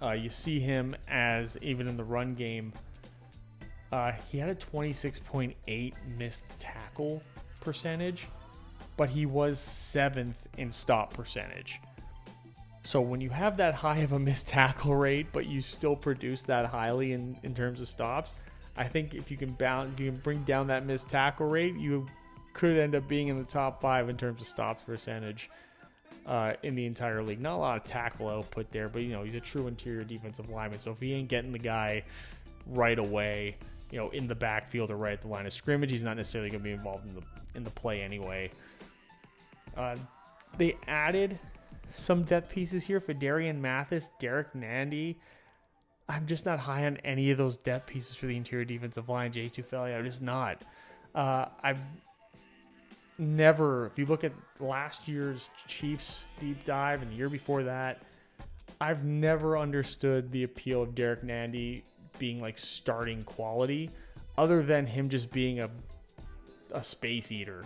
Speaker 2: You see him as, even in the run game, he had a 26.8 missed tackle percentage, but he was 7th in stop percentage. So when you have that high of a missed tackle rate, but you still produce that highly in terms of stops, I think if you can bring down that missed tackle rate, you could end up being in the top 5 in terms of stops percentage in the entire league. Not a lot of tackle output there, but he's a true interior defensive lineman. So if he ain't getting the guy right away, in the backfield or right at the line of scrimmage, he's not necessarily going to be involved in the play anyway. They added some depth pieces here. Fedarian Mathis, Derek Nandy. I'm just not high on any of those depth pieces for the interior defensive line. Jay Tufele, I'm just not. I've never, if you look at last year's Chiefs deep dive and the year before that, I've never understood the appeal of Derek Nandy being like starting quality, other than him just being a space eater,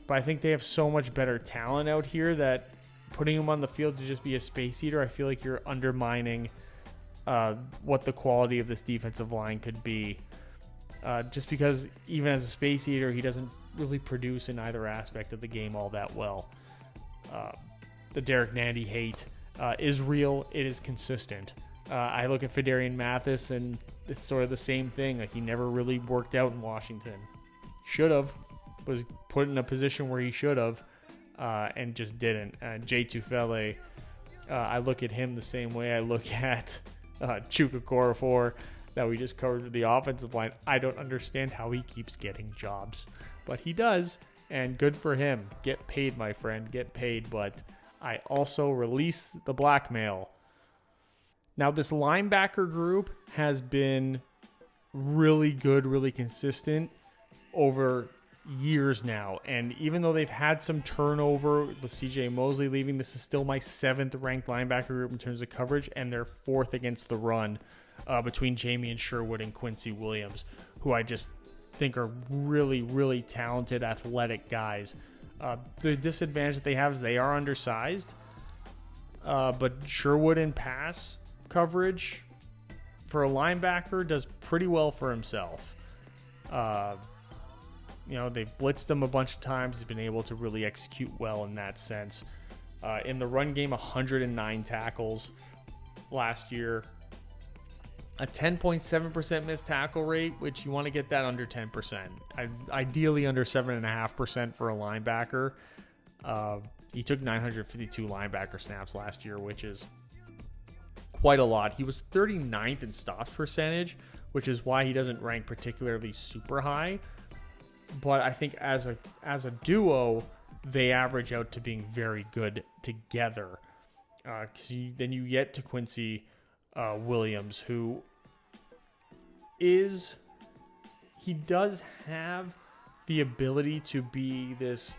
Speaker 2: But I think they have so much better talent out here that putting him on the field to just be a space eater, I feel like you're undermining what the quality of this defensive line could be. Just because even as a space eater, he doesn't really produce in either aspect of the game all that well. The Derek Nandy hate is real. It is consistent. I look at Fedarian Mathis, and it's sort of the same thing. Like, he never really worked out in Washington. Should have. Was put in a position where he should have, and just didn't. Jay Tufele, I look at him the same way I look at Chuka Okorafor that we just covered with the offensive line. I don't understand how he keeps getting jobs, but he does, and good for him. Get paid, my friend, get paid. But I also release the blackmail. Now, this linebacker group has been really good, really consistent over years now. And even though they've had some turnover with CJ Mosley leaving, this is still my 7th ranked linebacker group in terms of coverage, and they're 4th against the run between Jamie and Sherwood and Quincy Williams, who I just think are really, really talented, athletic guys. The disadvantage that they have is they are undersized, but Sherwood in pass coverage for a linebacker does pretty well for himself. They've blitzed him a bunch of times. He's been able to really execute well in that sense. In the run game, 109 tackles last year. A 10.7% missed tackle rate, which you want to get that under 10%. Ideally under 7.5% for a linebacker. He took 952 linebacker snaps last year, which is quite a lot. He was 39th in stops percentage, which is why he doesn't rank particularly super high. But I think as a duo, they average out to being very good together. Then you get to Quincy Williams, who does have the ability to be this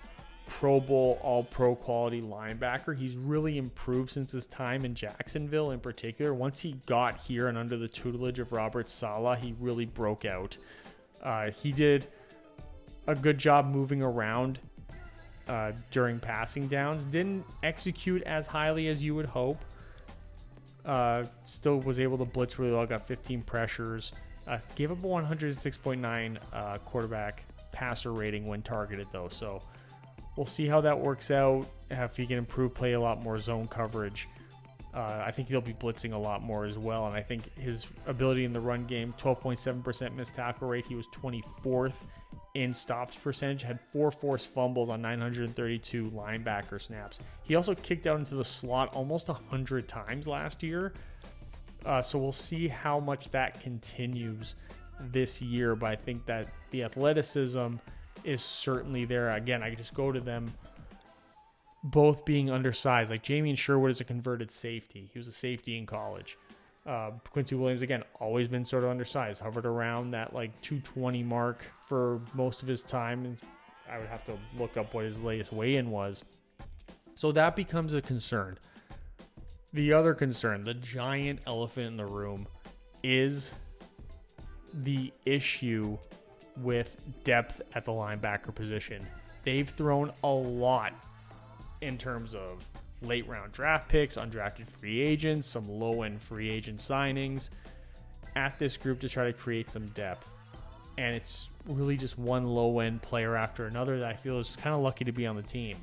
Speaker 2: Pro Bowl, all-pro quality linebacker. He's really improved since his time in Jacksonville in particular. Once he got here and under the tutelage of Robert Saleh, he really broke out. He did a good job moving around during passing downs. Didn't execute as highly as you would hope. Still was able to blitz really well. Got 15 pressures. Gave up a 106.9 quarterback passer rating when targeted, though. So we'll see how that works out. If he can improve, play a lot more zone coverage. I think he'll be blitzing a lot more as well. And I think his ability in the run game, 12.7% missed tackle rate. He was 24th in stops percentage, had 4 forced fumbles on 932 linebacker snaps. He also kicked out into the slot almost 100 times last year. So we'll see how much that continues this year. But I think that the athleticism is certainly there. Again, I could just go to them both being undersized. Like Jamie Sherwood is a converted safety. He was a safety in college. Quincy Williams, again, always been sort of undersized, hovered around that like 220 mark for most of his time. And I would have to look up what his latest weigh-in was. So that becomes a concern. The other concern, the giant elephant in the room, is the issue with depth at the linebacker position. They've thrown a lot in terms of late round draft picks, undrafted free agents, some low end free agent signings at this group to try to create some depth. And it's really just one low end player after another that I feel is just kind of lucky to be on the team.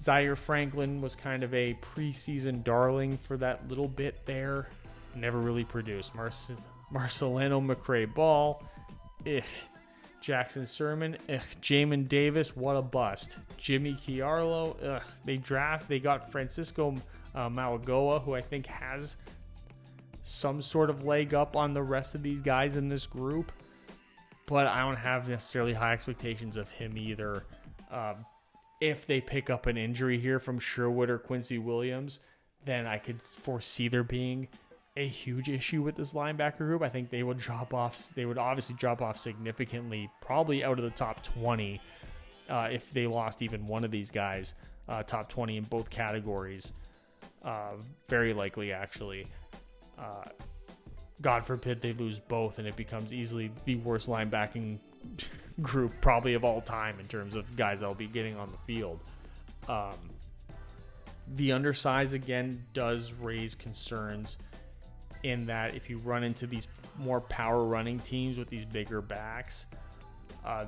Speaker 2: Zaire Franklin was kind of a preseason darling for that little bit there. Never really produced. Marcelino McCray-Ball, Jackson Sermon, Jamin Davis, what a bust. Jimmy Chiarlo, they got Francisco Mauagoa, who I think has some sort of leg up on the rest of these guys in this group, but I don't have necessarily high expectations of him either. If they pick up an injury here from Sherwood or Quincy Williams, then I could foresee there being a huge issue with this linebacker group. I think they would drop off. They would obviously drop off significantly, probably out of the top 20 if they lost even one of these guys. Top 20 in both categories. Very likely, actually. God forbid they lose both and it becomes easily the worst linebacking group probably of all time in terms of guys that will be getting on the field. The undersize, again, does raise concerns in that if you run into these more power running teams with these bigger backs,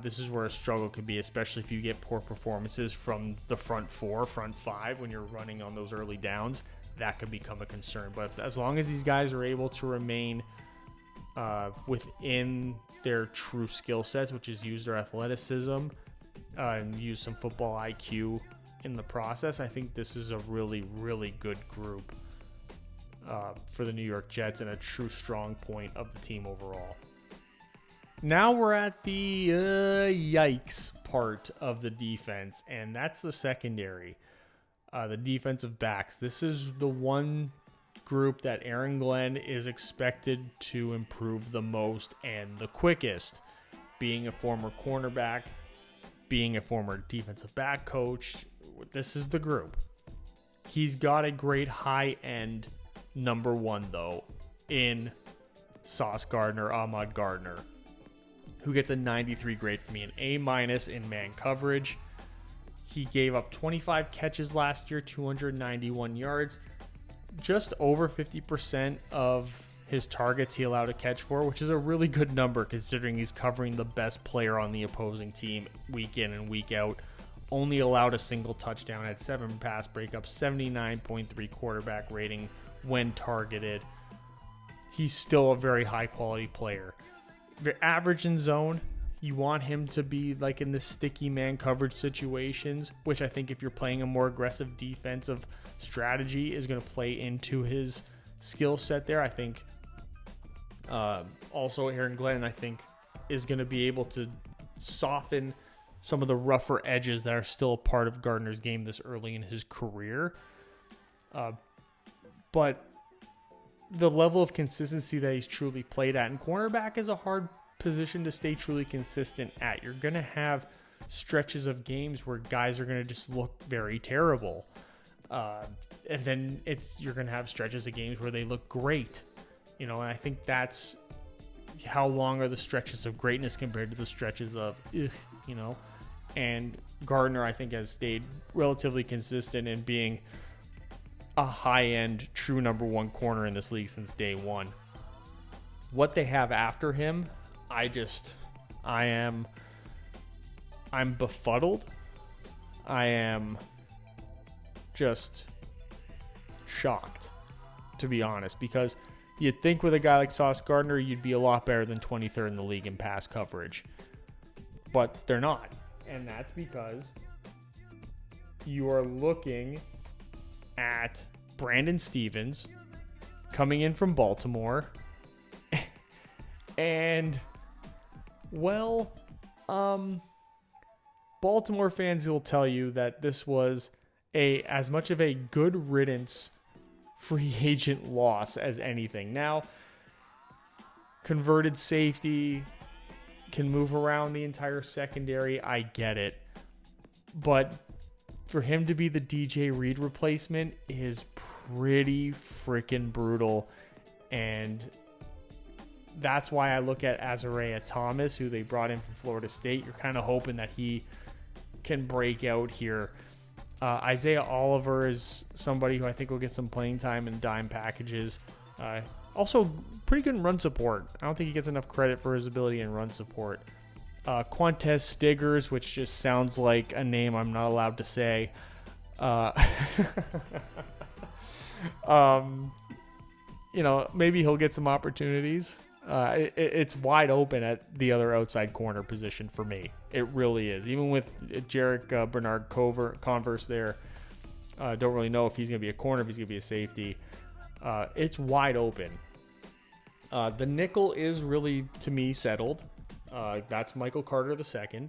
Speaker 2: this is where a struggle could be, especially if you get poor performances from the front four, front five when you're running on those early downs. That could become a concern. But as long as these guys are able to remain within their true skill sets, which is use their athleticism and use some football IQ in the process, I think this is a really, really good group for the New York Jets and a true strong point of the team overall. Now we're at the yikes part of the defense, and that's the secondary. The defensive backs. This is the one group that Aaron Glenn is expected to improve the most and the quickest. Being a former cornerback, being a former defensive back coach, this is the group. He's got a great high-end number one, though, in Sauce Gardner, Ahmad Gardner, who gets a 93 grade for me, an A- in man coverage. He gave up 25 catches last year, 291 yards. Just over 50% of his targets he allowed to catch for, which is a really good number considering he's covering the best player on the opposing team week in and week out. Only allowed a single touchdown, had 7 pass breakups, 79.3 quarterback rating when targeted. He's still a very high quality player. Average in zone. You want him to be like in the sticky man coverage situations, which I think if you're playing a more aggressive defensive strategy is going to play into his skill set there. I think also Aaron Glenn, I think, is going to be able to soften some of the rougher edges that are still a part of Gardner's game this early in his career. But the level of consistency that he's truly played at, and cornerback is a hard position to stay truly consistent at. You're going to have stretches of games where guys are going to just look very terrible. And then you're going to have stretches of games where they look great. And I think that's how long are the stretches of greatness compared to the stretches of, and Gardner, I think, has stayed relatively consistent in being a high-end, true number one corner in this league since day one. What they have after him, I'm befuddled. I am just shocked, to be honest, because you'd think with a guy like Sauce Gardner, you'd be a lot better than 23rd in the league in pass coverage, but they're not. And that's because you are looking at Brandon Stevens coming in from Baltimore. And, Baltimore fans will tell you that this was as much of a good riddance free agent loss as anything. Now, converted safety can move around the entire secondary. I get it. But for him to be the DJ Reed replacement is pretty freaking brutal. And that's why I look at Azariah Thomas, who they brought in from Florida State. You're kind of hoping that he can break out here. Isaiah Oliver is somebody who I think will get some playing time in dime packages. Also, pretty good in run support. I don't think he gets enough credit for his ability in run support. Quantez Stiggers, which just sounds like a name I'm not allowed to say. Maybe he'll get some opportunities. It's wide open at the other outside corner position for me. It really is. Even with Jarek Bernard Converse there, don't really know if he's going to be a corner, if he's going to be a safety. It's wide open. The nickel is really, to me, settled. That's Michael Carter II.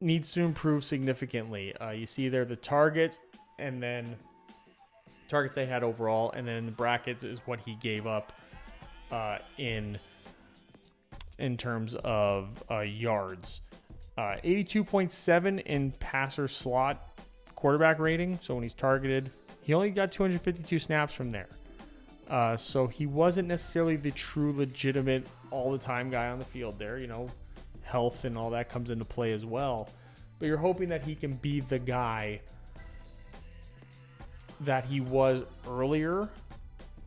Speaker 2: Needs to improve significantly. You see there the targets, and then targets they had overall, and then in the brackets is what he gave up in terms of yards. 82.7 in passer slot quarterback rating. So when he's targeted, he only got 252 snaps from there. So he wasn't necessarily the true legitimate all the time guy on the field there. Health and all that comes into play as well. But you're hoping that he can be the guy that he was earlier,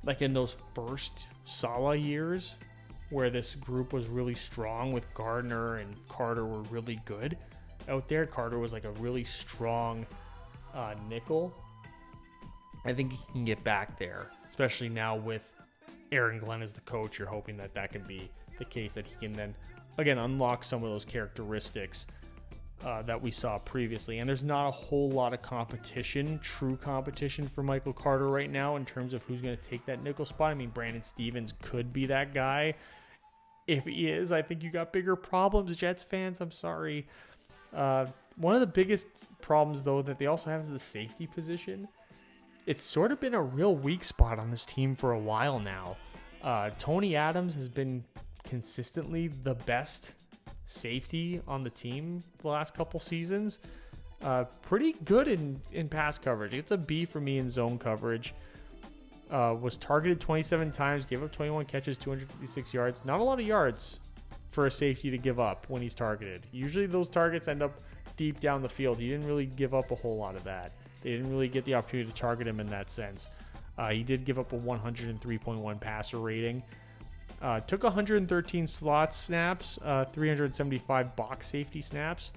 Speaker 2: like in those first Saleh years where this group was really strong with Gardner and Carter were really good out there. Carter was like a really strong nickel. I think he can get back there, especially now with Aaron Glenn as the coach. You're hoping that can be the case, that he can then, again, unlock some of those characteristics that we saw previously. And there's not a whole lot of competition, true competition for Michael Carter right now in terms of who's going to take that nickel spot. I mean, Brandon Stevens could be that guy. If he is, I think you got bigger problems, Jets fans. I'm sorry. One of the biggest problems, though, that they also have is the safety position. It's sort of been a real weak spot on this team for a while now. Tony Adams has been consistently the best safety on the team the last couple seasons. Pretty good in pass coverage. It's a B for me in zone coverage. Was targeted 27 times, gave up 21 catches, 256 yards. Not a lot of yards for a safety to give up when he's targeted. Usually those targets end up deep down the field. He didn't really give up a whole lot of that. They didn't really get the opportunity to target him in that sense. He did give up a 103.1 passer rating. Took 113 slot snaps, 375 box safety snaps.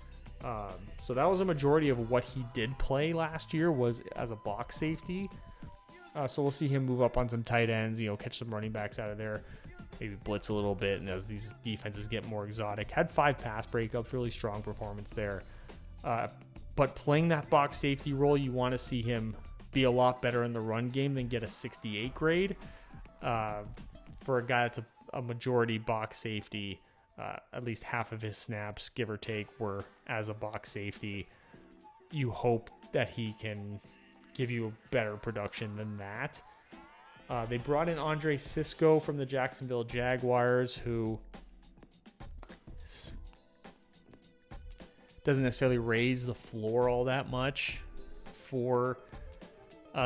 Speaker 2: So that was a majority of what he did play last year was as a box safety. So we'll see him move up on some tight ends, catch some running backs out of there, maybe blitz a little bit. And as these defenses get more exotic, had 5 pass breakups, really strong performance there. But playing that box safety role, you want to see him be a lot better in the run game than get a 68 grade. For a guy that's a majority box safety, at least half of his snaps, give or take, were as a box safety. You hope that he can give you a better production than that. They brought in Andre Sisco from the Jacksonville Jaguars, who doesn't necessarily raise the floor all that much for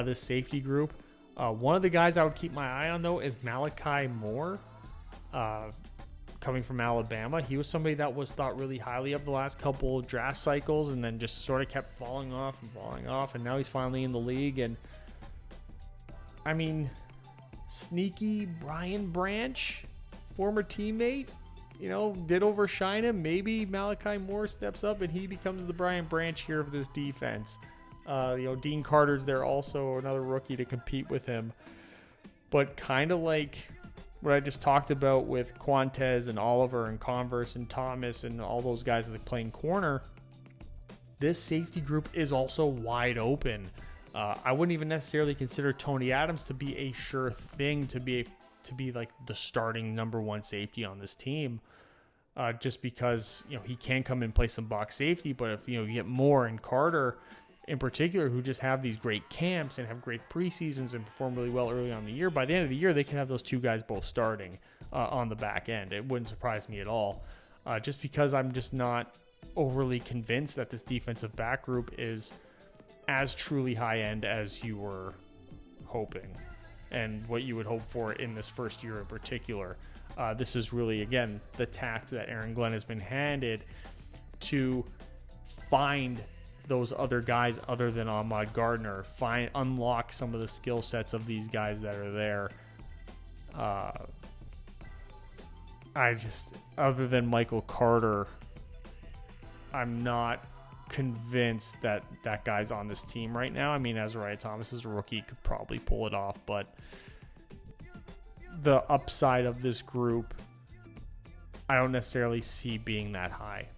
Speaker 2: this safety group. One of the guys I would keep my eye on, though, is Malachi Moore, coming from Alabama. He was somebody that was thought really highly of the last couple of draft cycles and then just sort of kept falling off, and now he's finally in the league. And, I mean, sneaky Brian Branch, former teammate, did overshine him. Maybe Malachi Moore steps up and he becomes the Brian Branch here of this defense. Dean Carter's there also, another rookie to compete with him. But kind of like what I just talked about with Quantez and Oliver and Converse and Thomas and all those guys that are playing corner, this safety group is also wide open. I wouldn't even necessarily consider Tony Adams to be a sure thing to be like the starting number one safety on this team, just because he can come and play some box safety. But if you get Moore and Carter in particular, who just have these great camps and have great preseasons and perform really well early on in the year, by the end of the year they can have those two guys both starting on the back end. It wouldn't surprise me at all, just because I'm just not overly convinced that this defensive back group is as truly high end as you were hoping. and what you would hope for in this first year in particular. This is really, again, the task that Aaron Glenn has been handed to find those other guys other than Ahmad Gardner, unlock some of the skill sets of these guys that are there. Other than Michael Carter, I'm not convinced that that guy's on this team right now. I mean, Azariah Thomas is a rookie, could probably pull it off, but the upside of this group, I don't necessarily see being that high.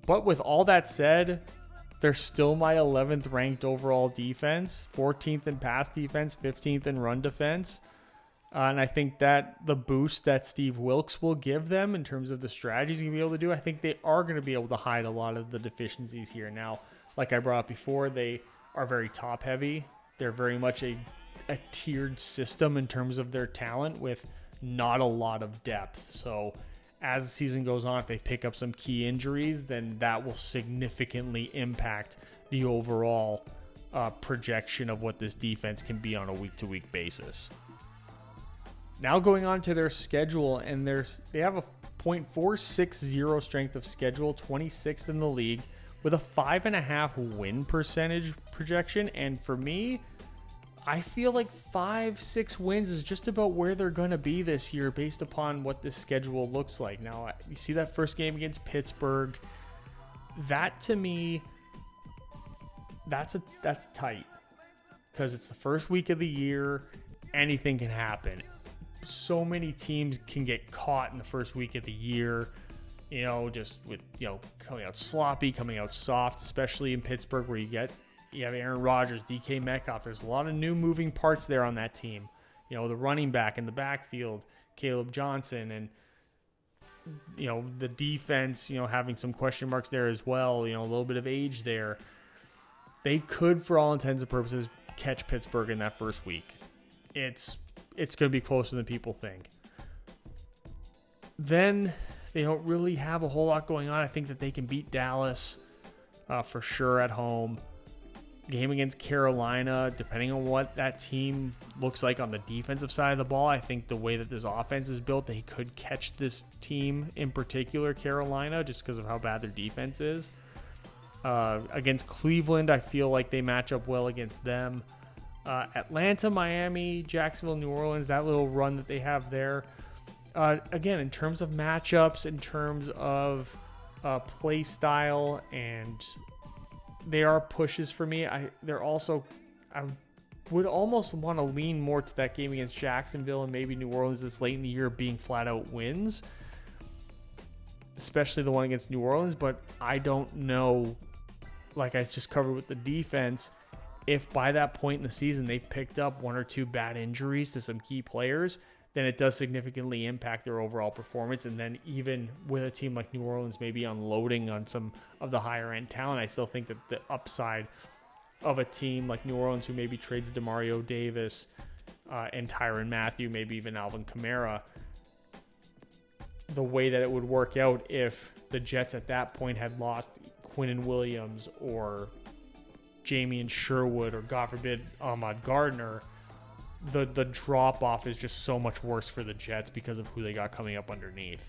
Speaker 2: But with all that said, they're still my 11th ranked overall defense, 14th in pass defense, 15th in run defense. And I think that the boost that Steve Wilkes will give them in terms of the strategies he's going to be able to do, I think they are going to be able to hide a lot of the deficiencies here. Now, like I brought up before, they are very top heavy. They're very much a tiered system in terms of their talent with not a lot of depth. So as the season goes on, if they pick up some key injuries, then that will significantly impact the overall projection of what this defense can be on a week-to-week basis. Now going on to their schedule, and they have a .460 strength of schedule, 26th in the league, with a 5.5 win percentage projection. And for me, I feel like 5-6 wins is just about where they're going to be this year based upon what this schedule looks like. Now, you see that first game against Pittsburgh. That, to me, that's tight because it's the first week of the year. Anything can happen. So many teams can get caught in the first week of the year, just with, coming out sloppy, coming out soft, especially in Pittsburgh where you have Aaron Rodgers, DK Metcalf. There's a lot of new moving parts there on that team. The running back in the backfield, Caleb Johnson, and, the defense, having some question marks there as well, a little bit of age there. They could, for all intents and purposes, catch Pittsburgh in that first week. It's going to be closer than people think. Then they don't really have a whole lot going on. I think that they can beat Dallas for sure at home. Game against Carolina, depending on what that team looks like on the defensive side of the ball, I think the way that this offense is built, they could catch this team, in particular Carolina, just because of how bad their defense is. Against Cleveland, I feel like they match up well against them. Atlanta, Miami, Jacksonville, New Orleans, that little run that they have there. Again, in terms of matchups, in terms of play style, and they are pushes for me. I would almost want to lean more to that game against Jacksonville and maybe New Orleans this late in the year being flat out wins, especially the one against New Orleans. But I don't know, like I just covered with the defense, if by that point in the season they've picked up one or two bad injuries to some key players, then it does significantly impact their overall performance. And then even with a team like New Orleans maybe unloading on some of the higher end talent, I still think that the upside of a team like New Orleans, who maybe trades DeMario Davis and Tyrann Mathieu, maybe even Alvin Kamara, the way that it would work out if the Jets at that point had lost Quinnen Williams or Jamie Sherwood or, God forbid, Ahmad Gardner, the drop-off is just so much worse for the Jets because of who they got coming up underneath.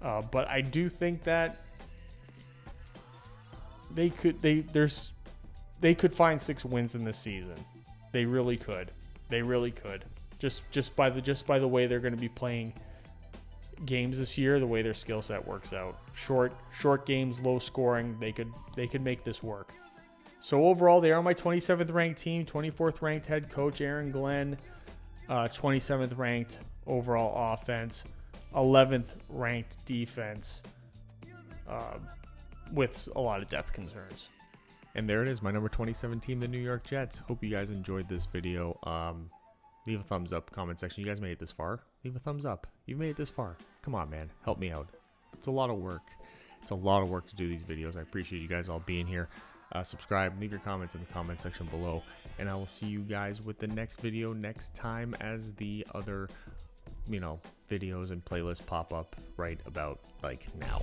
Speaker 2: But I do think that they could find 6 wins in this season. They really could. They really could. Just by the way they're going to be playing games this year, the way their skill set works out. Short games, low scoring, they could make this work. So overall, they are my 27th ranked team, 24th ranked head coach Aaron Glenn, 27th ranked overall offense, 11th ranked defense, with a lot of depth concerns.
Speaker 1: And there it is, my number 27 team, the New York Jets. Hope you guys enjoyed this video. Leave a thumbs up, comment section. You guys made it this far. Leave a thumbs up. You made it this far. Come on, man. Help me out. It's a lot of work. It's a lot of work to do these videos. I appreciate you guys all being here. Subscribe, leave your comments in the comment section below, and I will see you guys with the next video next time as the other, videos and playlists pop up right about like now.